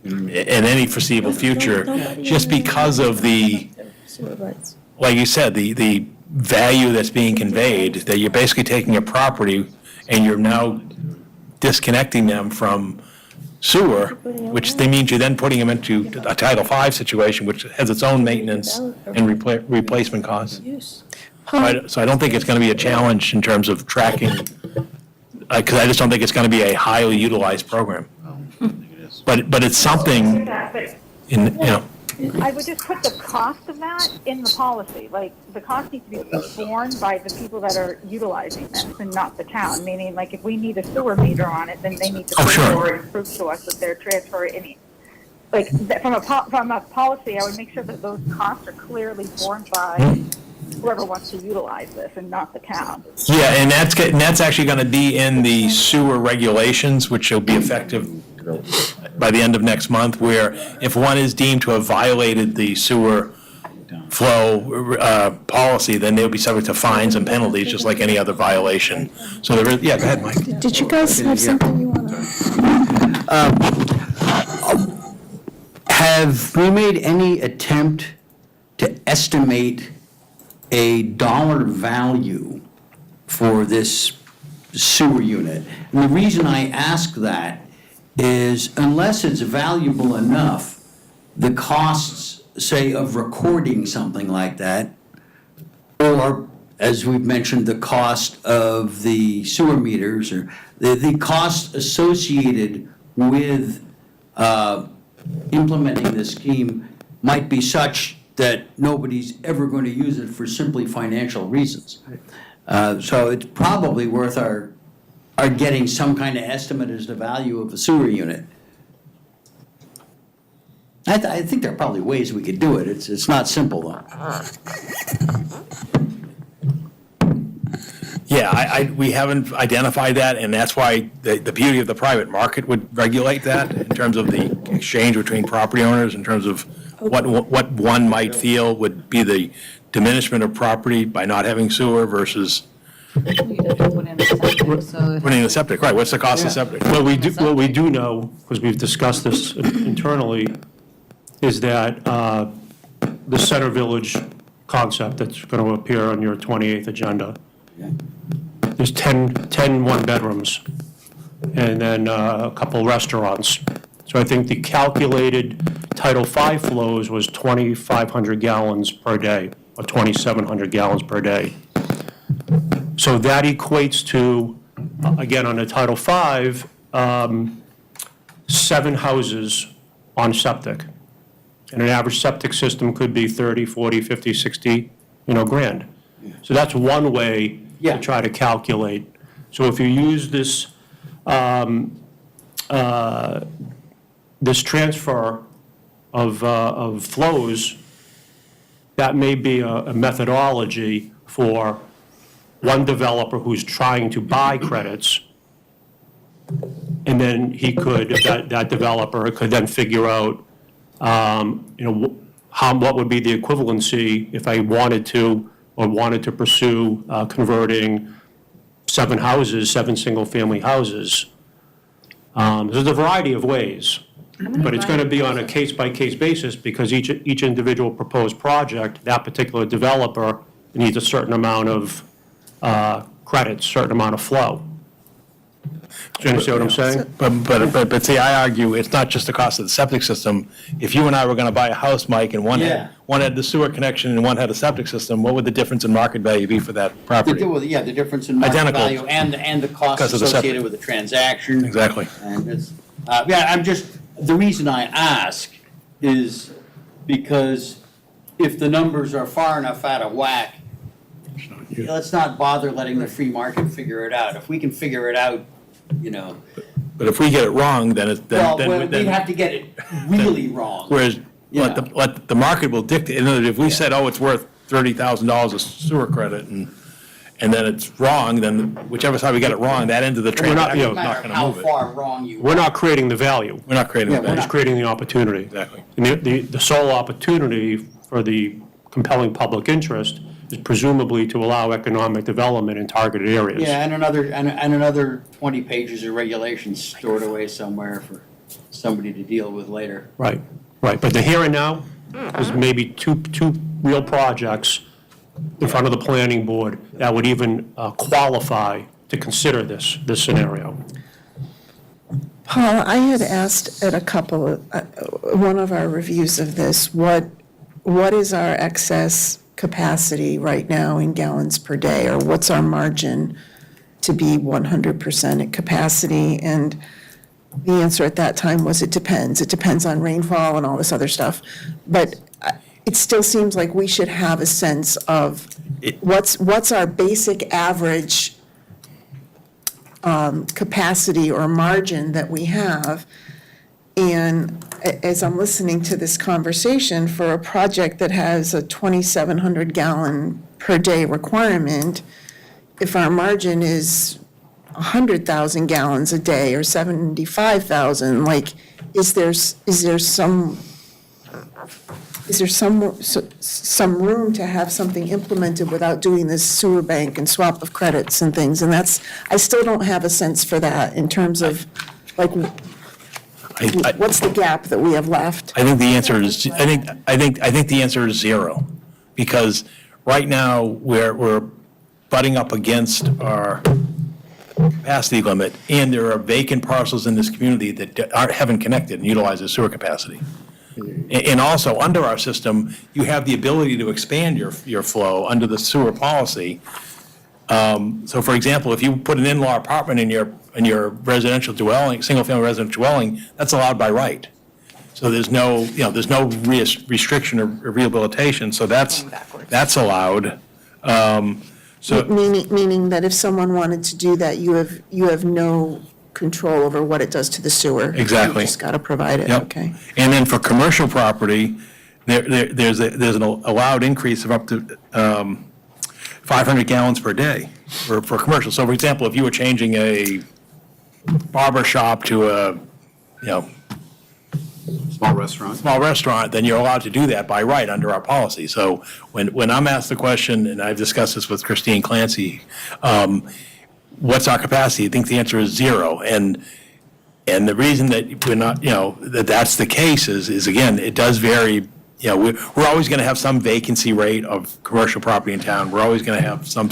in any foreseeable future, just because of the, like you said, the value that's being conveyed, that you're basically taking a property and you're now disconnecting them from sewer, which they means you're then putting them into a Title V situation, which has its own maintenance and replacement costs. So I don't think it's going to be a challenge in terms of tracking, because I just don't think it's going to be a highly utilized program. But it's something, I would just put the cost of that in the policy. Like, the cost needs to be borne by the people that are utilizing this and not the town. Meaning, like, if we need a sewer meter on it, then they need to prove to us that they're transferring any. Like, from a policy, I would make sure that those costs are clearly borne by whoever wants to utilize this and not the town. yeah, and that's actually going to be in the sewer regulations, which will be effective by the end of next month, where if one is deemed to have violated the sewer flow policy, then they'll be subject to fines and penalties, just like any other violation. So there is, yeah, go ahead, Mike. Did you guys have something you want to? Have we made any attempt to estimate a dollar value for this sewer unit? And the reason I ask that is unless it's valuable enough, the costs, say, of recording something like that, or, as we've mentioned, the cost of the sewer meters, or the costs associated with implementing this scheme might be such that nobody's ever going to use it for simply financial reasons. So it's probably worth our getting some kind of estimate as the value of a sewer unit. I think there are probably ways we could do it. It's not simple, though. Yeah, we haven't identified that, and that's why the beauty of the private market would regulate that in terms of the exchange between property owners, in terms of what one might feel would be the diminishment of property by not having sewer versus putting in a septic. Right, what's the cost of septic? What we do know, because we've discussed this internally, is that the Center Village concept that's going to appear on your 28th agenda, there's 10 one-bedrooms, and then a couple restaurants. So I think the calculated Title V flows was 2,500 gallons per day, or 2,700 gallons per day. So that equates to, again, on the Title V, 7 houses on septic. And an average septic system could be 30, 40, 50, 60, grand. So that's one way to try to calculate. So if you use this, this transfer of flows that may be a methodology for one developer who's trying to buy credits, and then he could, that developer could then figure out, what would be the equivalency if I wanted to pursue converting 7 single-family houses. There's a variety of ways, but it's going to be on a case-by-case basis because each individual proposed project, that particular developer needs a certain amount of credits, certain amount of flow. Do you understand what I'm saying? But see, I argue it's not just the cost of the septic system. If you and I were going to buy a house, Mike, and one had the sewer connection and one had a septic system, what would the difference in market value be for that property? The difference in market Identical. value and the costs Because of the septic. associated with the transaction. Exactly. And it's, the reason I ask is because if the numbers are far enough out of whack, let's not bother letting the free market figure it out. If we can figure it out, But if we get it wrong, then it's, we'd have to get it really wrong. Whereas, let the market will dictate, in other words, if we said, oh, it's worth $30,000 of sewer credit, and then it's wrong, then whichever side we get it wrong, that end of the transaction is not going to How move it. far wrong you We're not creating the value. We're not creating the We're value. just creating the opportunity. Exactly. And the sole opportunity for the compelling public interest is presumably to allow economic development in targeted areas. Yeah, and another 20 pages of regulations stored away somewhere for somebody to deal with later. Right. But the here and now is maybe two real projects in front of the planning board that would even qualify to consider this scenario. Paul, I had asked at a couple of, one of our reviews of this, what is our excess capacity right now in gallons per day, or what's our margin to be 100% at capacity? And the answer at that time was it depends. It depends on rainfall and all this other stuff. But it still seems like we should have a sense of what's our basic average capacity or margin that we have. And as I'm listening to this conversation, for a project that has a 2,700 gallon per day requirement, if our margin is 100,000 gallons a day or 75,000, like, is there some room to have something implemented without doing this sewer bank and swap of credits and things? And I still don't have a sense for that in terms of, like, what's the gap that we have left? I think the answer is, I think the answer is zero, because right now we're butting up against our capacity limit, and there are vacant parcels in this community that haven't connected and utilized the sewer capacity. And also, under our system, you have the ability to expand your flow under the sewer policy. So for example, if you put an in-law apartment in your residential dwelling, single-family residential dwelling, that's allowed by right. So there's no restriction or rehabilitation, so that's allowed. Meaning that if someone wanted to do that, you have no control over what it does to the sewer. Exactly. You just got to provide it, Yep. okay. And then for commercial property, there's an allowed increase of up to 500 gallons per day for commercial. So for example, if you were changing a barber shop to a, Small restaurant. then you're allowed to do that by right under our policy. So when I'm asked the question, and I've discussed this with Christine Clancy, what's our capacity? I think the answer is zero. And the reason that we're not, that's the case is again, it does vary. We're always going to have some vacancy rate of commercial property in town. We're always going to have some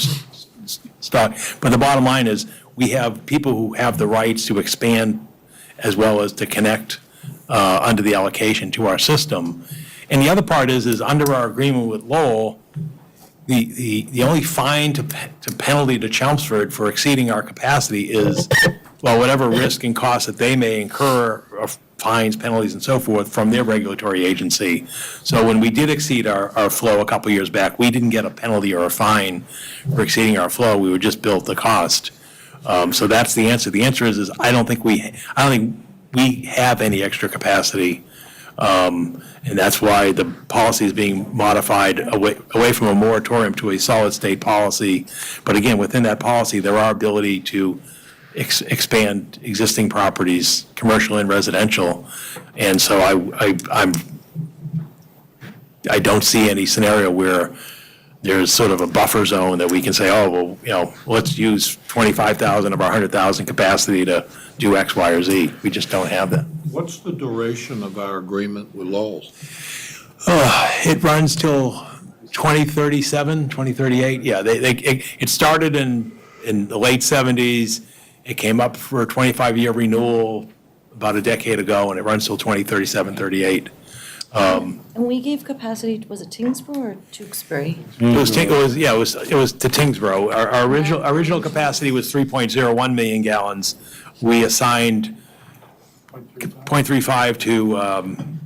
stock. But the bottom line is we have people who have the rights to expand as well as to connect under the allocation to our system. And the other part is under our agreement with Lowell, the only fine to penalty to Chelmsford for exceeding our capacity is, whatever risk and cost that they may incur of fines, penalties, and so forth from their regulatory agency. So when we did exceed our flow a couple years back, we didn't get a penalty or a fine for exceeding our flow. We were just billed the cost. So that's the answer. The answer is I don't think we have any extra capacity And that's why the policy is being modified away from a moratorium to a solid state policy. But again, within that policy, there are ability to expand existing properties, commercial and residential. And so I don't see any scenario where there's sort of a buffer zone that we can say, oh, well, let's use 25,000 of our 100,000 capacity to do X, Y, or Z. We just don't have that. What's the duration of our agreement with Lowell? It runs till 2037, 2038. Yeah, it started in the late 70s. It came up for a 25-year renewal about a decade ago, and it runs till 2037, 38. And we gave capacity, was it Tingsboro or Tewksbury? It was to Tingsboro. Our original capacity was 3.01 million gallons. We assigned 0.35 to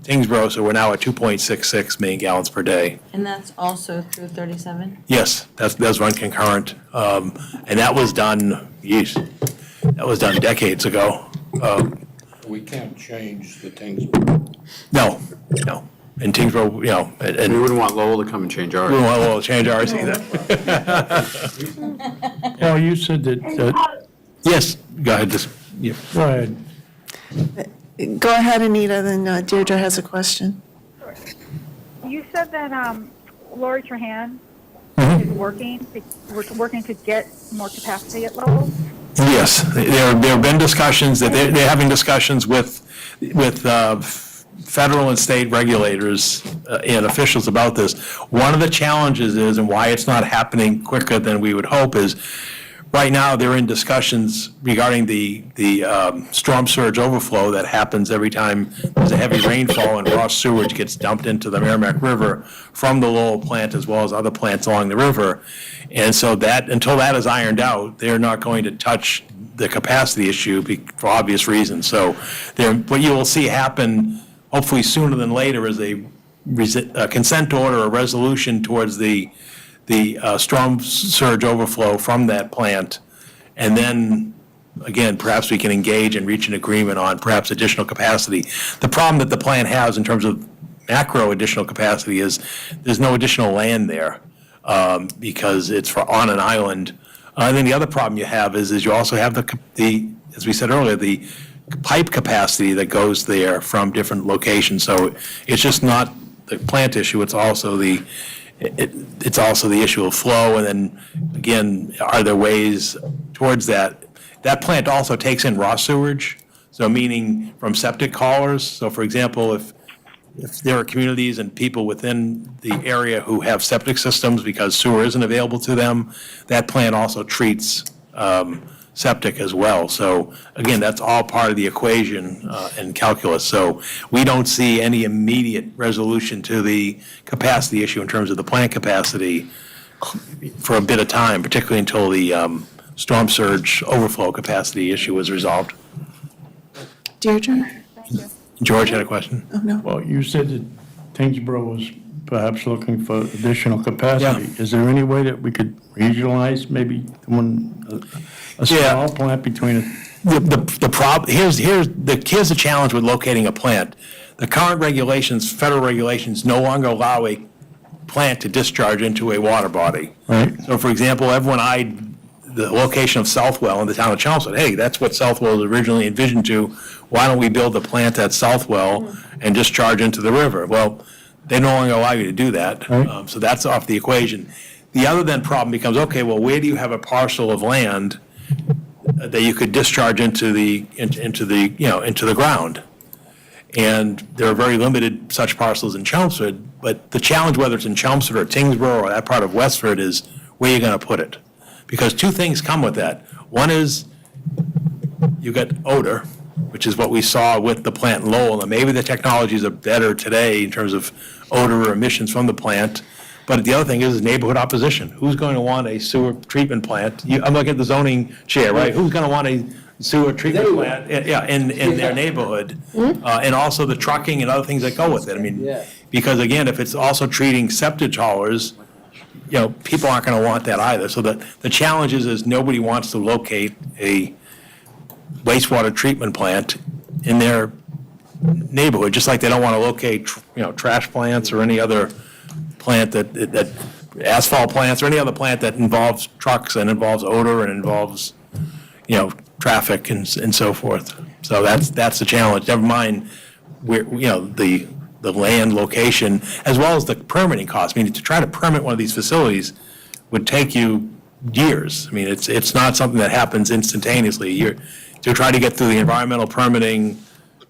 Tingsboro, so we're now at 2.66 million gallons per day. And that's also through 37? Yes, that's run concurrent. And that was done, that was done decades ago. We can't change the Tingsboro. No. And Tingsboro, and We wouldn't want Lowell to come and change ours. we don't want Lowell to change ours either. Well, you said that, Yes, go ahead. go ahead. Go ahead, Anita, then Deirdre has a question. You said that Lori Trahan Mm-hmm. is working to get more capacity at Lowell. Yes, there have been discussions, that they're having discussions with federal and state regulators and officials about this. One of the challenges is, and why it's not happening quicker than we would hope, is right now they're in discussions regarding the storm surge overflow that happens every time there's a heavy rainfall and raw sewage gets dumped into the Merrimack River from the Lowell plant as well as other plants along the river. And so until that is ironed out, they're not going to touch the capacity issue for obvious reasons. So what you will see happen, hopefully sooner than later, is a consent order, a resolution towards the storm surge overflow from that plant. And then, again, perhaps we can engage and reach an agreement on perhaps additional capacity. The problem that the plant has in terms of macro additional capacity is there's no additional land there because it's on an island. And then the other problem you have is you also have the, as we said earlier, the pipe capacity that goes there from different locations. So it's just not the plant issue, it's also the issue of flow, and then, again, are there ways towards that? That plant also takes in raw sewage, so meaning from septic haulers. So, for example, if there are communities and people within the area who have septic systems because sewer isn't available to them, that plant also treats septic as well. So again, that's all part of the equation and calculus. So we don't see any immediate resolution to the capacity issue in terms of the plant capacity for a bit of time, particularly until the storm surge overflow capacity issue is resolved. Deirdre? Thank you. George had a question? Oh, no. Well, you said that Tingsboro was perhaps looking for additional capacity. Is there any way that we could regionalize maybe a small plant between The problem, here's the challenge with locating a plant. The current regulations, federal regulations, no longer allow a plant to discharge into a water body. Right. So, for example, everyone eyed the location of Southwell in the town of Chelmsford. Hey, that's what Southwell was originally envisioned to. Why don't we build a plant at Southwell and discharge into the river? Well, they no longer allow you to do that. Right. So that's off the equation. The other then problem becomes, okay, well, where do you have a parcel of land that you could discharge into the ground? And there are very limited such parcels in Chelmsford, but the challenge, whether it's in Chelmsford or Tingsboro or that part of Westford, is where you're going to put it. Because two things come with that. One is you got odor, which is what we saw with the plant in Lowell, and maybe the technologies are better today in terms of odor or emissions from the plant. But the other thing is neighborhood opposition. Who's going to want a sewer treatment plant? I'm looking at the zoning chair, right? Who's going to want a sewer treatment plant in their neighborhood? And also the trucking and other things that go with it. I mean, because again, if it's also treating septic haulers, people aren't going to want that either. So the challenge is nobody wants to locate a wastewater treatment plant in their neighborhood, just like they don't want to locate, trash plants or any other plant that asphalt plants or any other plant that involves trucks and involves odor and involves, traffic and so forth. So that's the challenge. Never mind where, the land location, as well as the permitting costs. I mean, to try to permit one of these facilities would take you years. I mean, it's not something that happens instantaneously. To try to get through the environmental permitting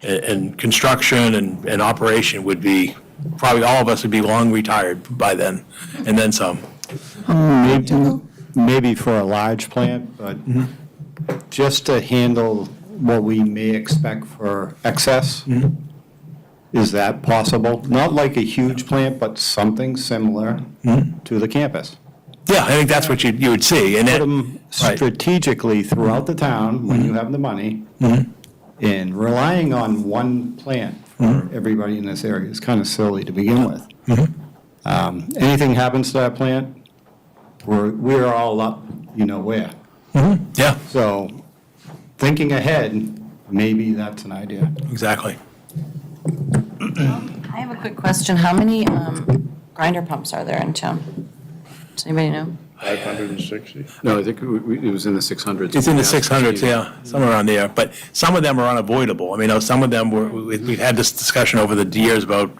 and construction and operation would be, probably all of us would be long retired by then, and then some. Maybe for a large plant, but just to handle what we may expect for excess, is that possible? Not like a huge plant, but something similar to the campus. Yeah, I think that's what you would see. And Put them strategically throughout the town when you have the money, and relying on one plant for everybody in this area is kind of silly to begin with. Anything happens to that plant, we're all up, where. Yeah, So, thinking ahead, maybe that's an idea. exactly. I have a quick question. How many grinder pumps are there in town? Does anybody know? 560? No, I think it was in the 600s. It's in the 600s, yeah, somewhere around there. But some of them are unavoidable. I mean, some of them we've had this discussion over the years about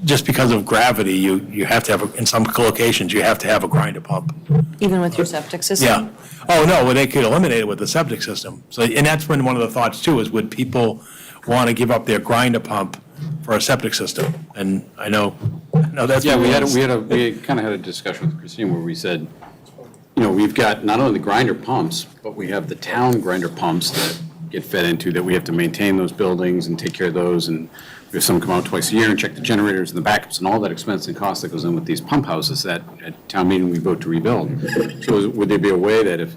just because of gravity, you have to have, in some locations, you have to have a grinder pump. Even with your septic system? Yeah. Oh, no, well, they could eliminate it with the septic system. So, and that's been one of the thoughts too, is would people want to give up their grinder pump for a septic system? And I know that's. Yeah, we kind of had a discussion with Christine where we said, we've got not only the grinder pumps, but we have the town grinder pumps that get fed into, that we have to maintain those buildings and take care of those, and we have some come out twice a year and check the generators and the backups and all that expense and cost that goes in with these pump houses that at town meeting we vote to rebuild. So would there be a way that if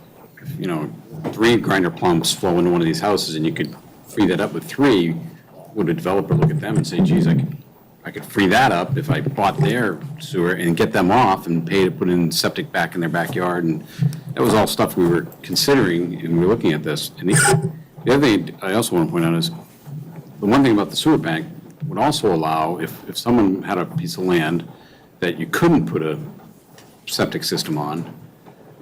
3 grinder pumps flow into one of these houses and you could free that up with 3, would a developer look at them and say, geez, I could free that up if I bought their sewer and get them off and pay to put in septic back in their backyard? And that was all stuff we were considering and we were looking at this. And the other thing I also want to point out is the one thing about the sewer bank would also allow, if someone had a piece of land that you couldn't put a septic system on,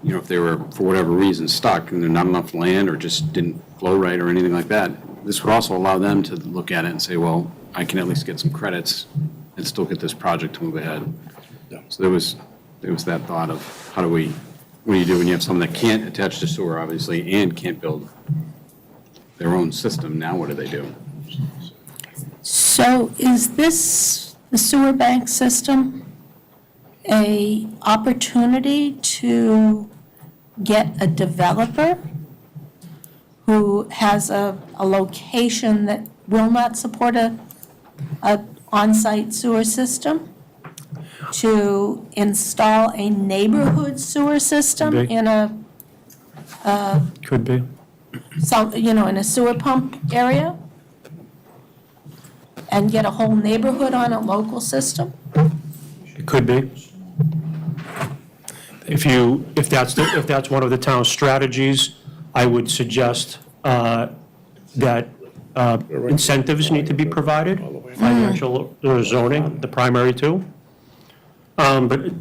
if they were, for whatever reason, stuck and there's not enough land or just didn't flow right or anything like that, this would also allow them to look at it and say, well, I can at least get some credits and still get this project to move ahead. So there was that thought of what do you do when you have someone that can't attach to sewer, obviously, and can't build their own system? Now what do they do? So is this, the sewer bank system, a opportunity to get a developer who has a location that will not support a on-site sewer system, to install a neighborhood sewer system Could be. in a, Could be. in a sewer pump area? And get a whole neighborhood on a local system? It could be. If that's one of the town's strategies, I would suggest that incentives need to be provided, financial or zoning, the primary two. But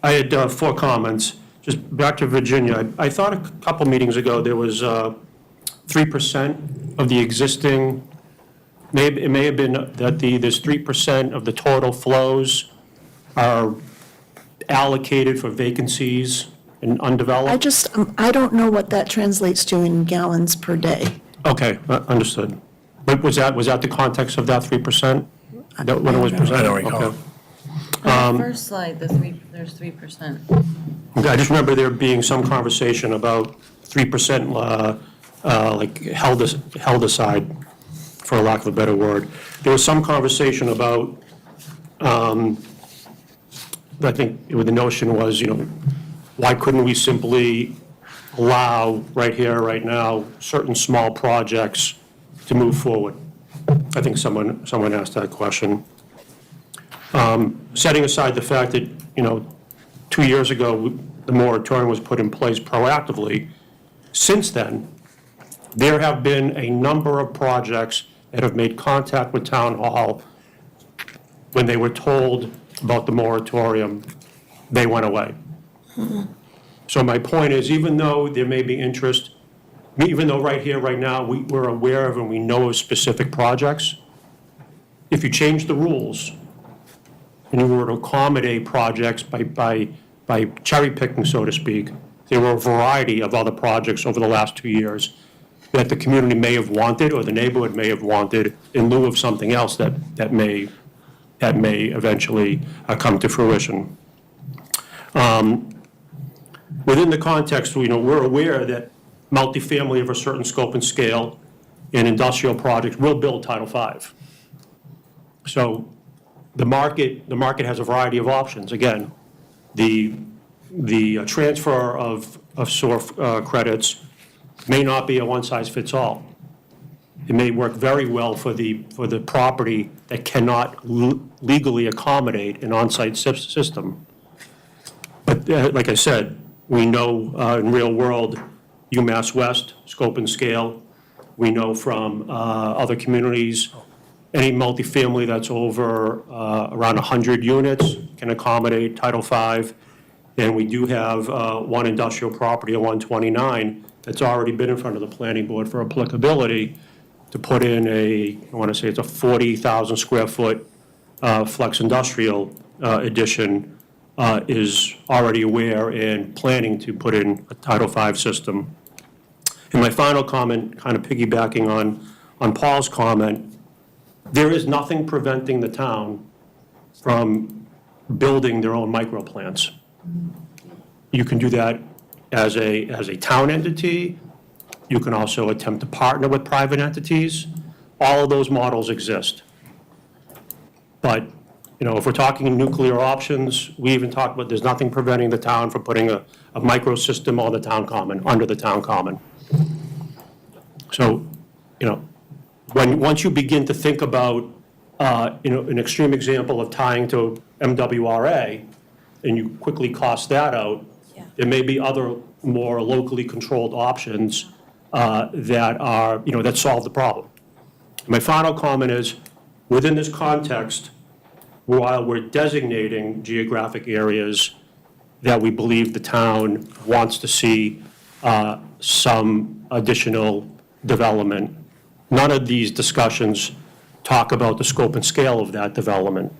I had 4 comments. Just back to Virginia, I thought a couple meetings ago there was 3% of the existing, it may have been that there's 3% of the total flows are allocated for vacancies and undeveloped. I don't know what that translates to in gallons per day. Okay, understood. But was that the context of that 3%? That when it was presented? I don't recall. Okay. On the first slide, there's 3%. Okay, I just remember there being some conversation about 3%, like held aside, for lack of a better word. There was some conversation about, I think the notion was, why couldn't we simply allow right here, right now, certain small projects to move forward? I think someone asked that question. Setting aside the fact that, 2 years ago, the moratorium was put in place proactively, since then, there have been a number of projects that have made contact with Town Hall when they were told about the moratorium, they went away. So my point is, even though there may be interest, even though right here, right now, we're aware of and we know of specific projects, if you change the rules and you were to accommodate projects by cherry picking, so to speak, there were a variety of other projects over the last 2 years that the community may have wanted or the neighborhood may have wanted in lieu of something else that may eventually come to fruition. Within the context, we're aware that multifamily of a certain scope and scale and industrial projects will build Title V. So the market has a variety of options. Again, the transfer of SOAR credits may not be a one-size-fits-all. It may work very well for the property that cannot legally accommodate an on-site system. But like I said, we know in real world, UMass West, scope and scale. We know from other communities, any multifamily that's over around 100 units can accommodate Title V. And we do have one industrial property at 129 that's already been in front of the planning board for applicability to put in I want to say it's a 40,000 square foot flex industrial addition, is already aware and planning to put in a Title V system. And my final comment, kind of piggybacking on Paul's comment, there is nothing preventing the town from building their own micro plants. You can do that as a town entity. You can also attempt to partner with private entities. All of those models exist. But, if we're talking nuclear options, we even talked about there's nothing preventing the town from putting a micro system on the town common, under the town common. So, once you begin to think about, an extreme example of tying to MWRA, and you quickly cost that out, there may be other more locally controlled options that solve the problem. My final comment is, within this context, while we're designating geographic areas that we believe the town wants to see some additional development, none of these discussions talk about the scope and scale of that development,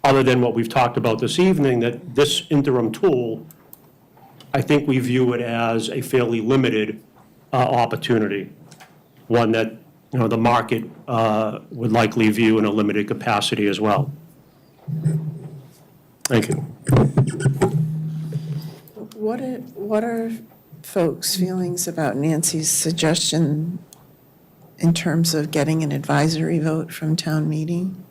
other than what we've talked about this evening, that this interim tool, I think we view it as a fairly limited opportunity, one that the market would likely view in a limited capacity as well. Thank you. What are folks' feelings about Nancy's suggestion in terms of getting an advisory vote from town meeting?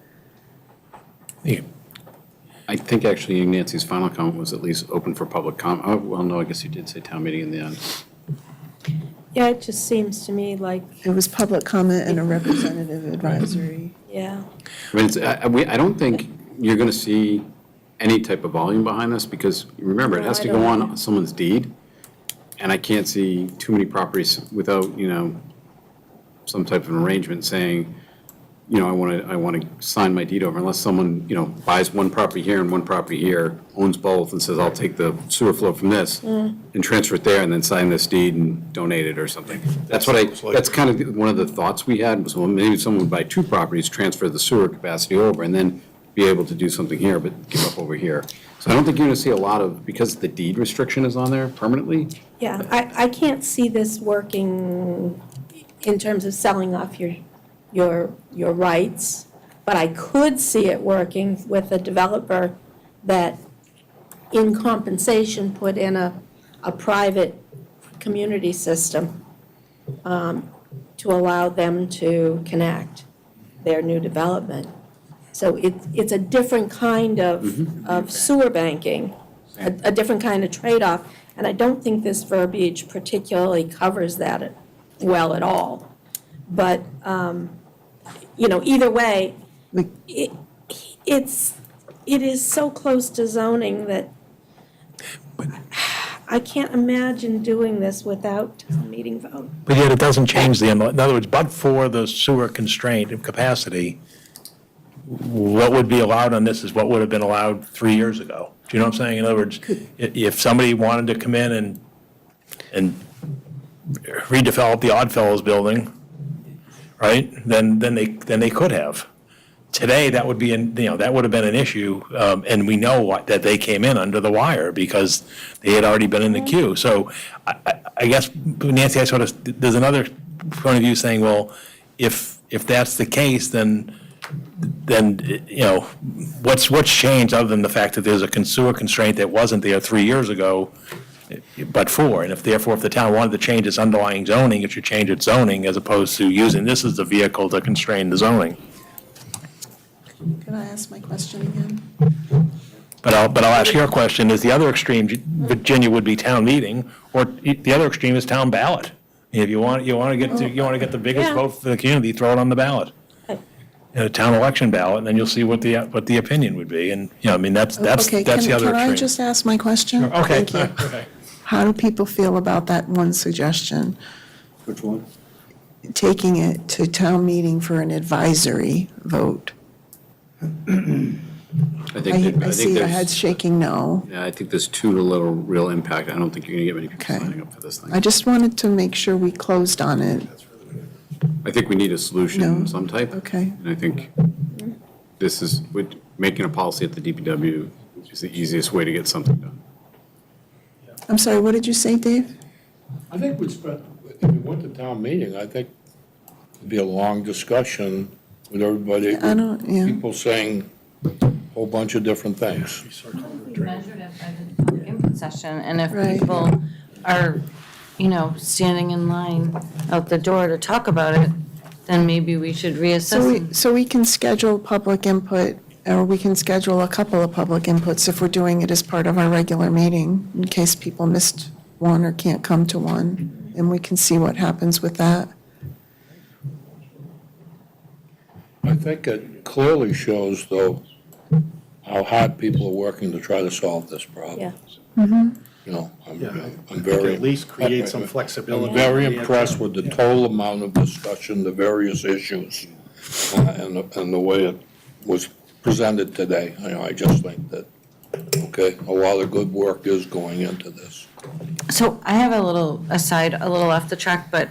I think actually Nancy's final comment was at least open for public comment. Oh, well, no, I guess you did say town meeting in the end. Yeah, it just seems to me like, It was public comment and a representative advisory. yeah. I mean, I don't think you're going to see any type of volume behind this because, remember, it has to go on someone's deed. And I can't see too many properties without, some type of an arrangement saying, I want to sign my deed over unless someone, buys one property here and one property here, owns both and says, I'll take the sewer flow from this and transfer it there and then sign this deed and donate it or something. That's that's kind of one of the thoughts we had was, well, maybe someone would buy two properties, transfer the sewer capacity over and then be able to do something here, but give up over here. So I don't think you're going to see a lot of, because the deed restriction is on there permanently. Yeah, I can't see this working in terms of selling off your rights, but I could see it working with a developer that, in compensation, put in a private community system to allow them to connect their new development. So it's a different kind of sewer banking, a different kind of trade-off, and I don't think this verbiage particularly covers that well at all. But, either way, it is so close to zoning that I can't imagine doing this without town meeting vote. But yet it doesn't change in other words, but for the sewer constraint of capacity, what would be allowed on this is what would have been allowed 3 years ago. Do you know what I'm saying? In other words, if somebody wanted to come in and redevelop the Oddfellows building, right, then they could have. Today, that would be, that would have been an issue, and we know that they came in under the wire because they had already been in the queue. So I guess, Nancy, there's another point of view saying, well, if that's the case, then what's changed other than the fact that there's a sewer constraint that wasn't there 3 years ago, but for, and if the town wanted to change its underlying zoning, it should change its zoning as opposed to using this as the vehicle to constrain the zoning. Can I ask my question again? But I'll ask your question, is the other extreme, Virginia would be town meeting, or the other extreme is town ballot? If you want to get the biggest Yeah. vote for the community, throw it on the ballot. A town election ballot, and then you'll see what the opinion would be, and, that's the other extreme. Okay, can I just ask my question? Okay. Thank you. Okay. How do people feel about that one suggestion? Which one? Taking it to town meeting for an advisory vote? I see your heads shaking no. Yeah, I think there's too little real impact. I don't think you're going to get many people Okay. signing up for this thing. I just wanted to make sure we closed on it. I think we need a solution No. of some type. Okay. And I think making a policy at the DPW is the easiest way to get something done. I'm sorry, what did you say, Dave? I think if we went to town meeting, I think it'd be a long discussion with everybody. I don't, yeah. People saying a whole bunch of different things. We measured it by the public input session, and if Right. people are, standing in line out the door to talk about it, then maybe we should reassess. So we can schedule public input, or we can schedule a couple of public inputs if we're doing it as part of our regular meeting, in case people missed one or can't come to one, and we can see what happens with that. I think it clearly shows, though, how hard people are working to try to solve this problem. Yeah. I'm very. At least create some flexibility. I'm very impressed with the total amount of discussion, the various issues, and the way it was presented today. I just think that, a lot of good work is going into this. So I have a little aside, a little off the track, but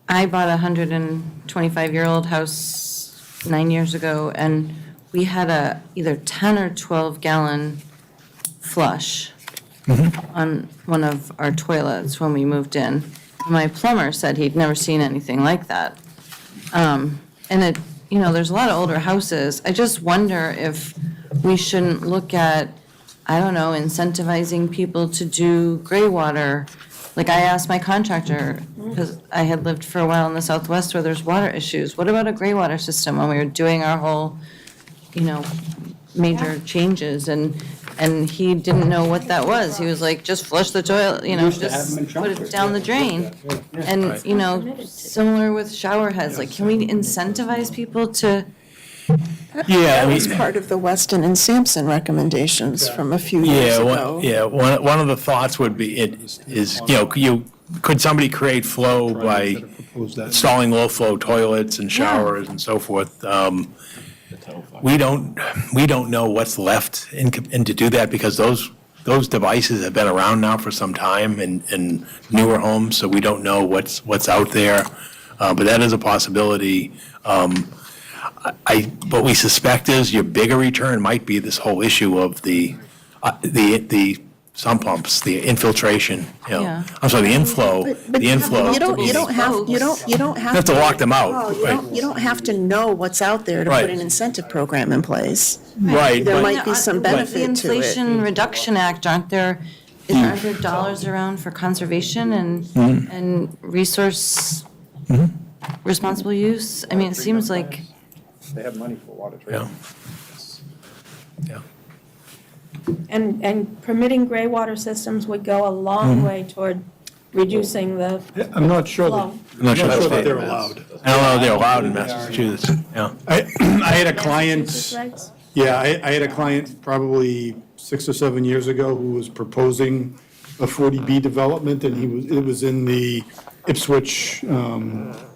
I bought a 125-year-old house 9 years ago, and we had a either 10 or 12-gallon flush on one of our toilets when we moved in. My plumber said he'd never seen anything like that. And it, there's a lot of older houses. I just wonder if we shouldn't look at, I don't know, incentivizing people to do gray water. Like I asked my contractor, because I had lived for a while in the Southwest where there's water issues. What about a gray water system when we were doing our whole, major changes? And he didn't know what that was. He was like, just flush the toilet, just put it down the drain. And, similar with shower heads, like, can we incentivize people to? Yeah, That was part of the Weston and Sampson recommendations from a few years ago. One of the thoughts would be, could somebody create flow by installing low-flow toilets and showers and so forth? We don't know what's left and to do that because those devices have been around now for some time in newer homes, so we don't know what's out there. But that is a possibility. What we suspect is your bigger return might be this whole issue of the sump pumps, the infiltration, Yeah. I'm sorry, the inflow. You don't have You have to lock them out. Oh, you don't have to know what's out there to Right. put an incentive program in place. Right, There but- might be some benefit The to it. Inflation Reduction Act, aren't there dollars around for conservation and resource responsible use? I mean, it seems like. They have money for water Yeah. Yeah. And permitting gray water systems would go a long way toward reducing the I'm not sure flow. I'm not sure that that's they're allowed. I don't know if they're allowed in Massachusetts, yeah. I had a client, Regs? I had a client probably 6 or 7 years ago who was proposing a 40B development, and it was in the Ipswich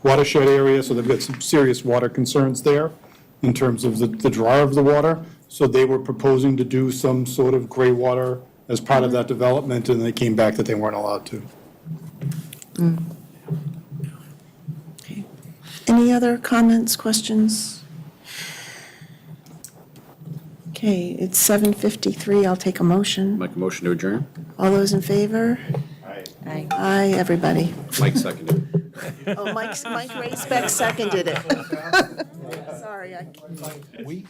watershed area, so they've got some serious water concerns there in terms of the draw of the water. So they were proposing to do some sort of gray water as part of that development, and they came back that they weren't allowed to. Any other comments, questions? Okay, it's 7:53. I'll take a motion. Make a motion to adjourn? All those in favor? Aye. Aye, everybody. Mike seconded. Oh, Mike Racebeck seconded it. Sorry, We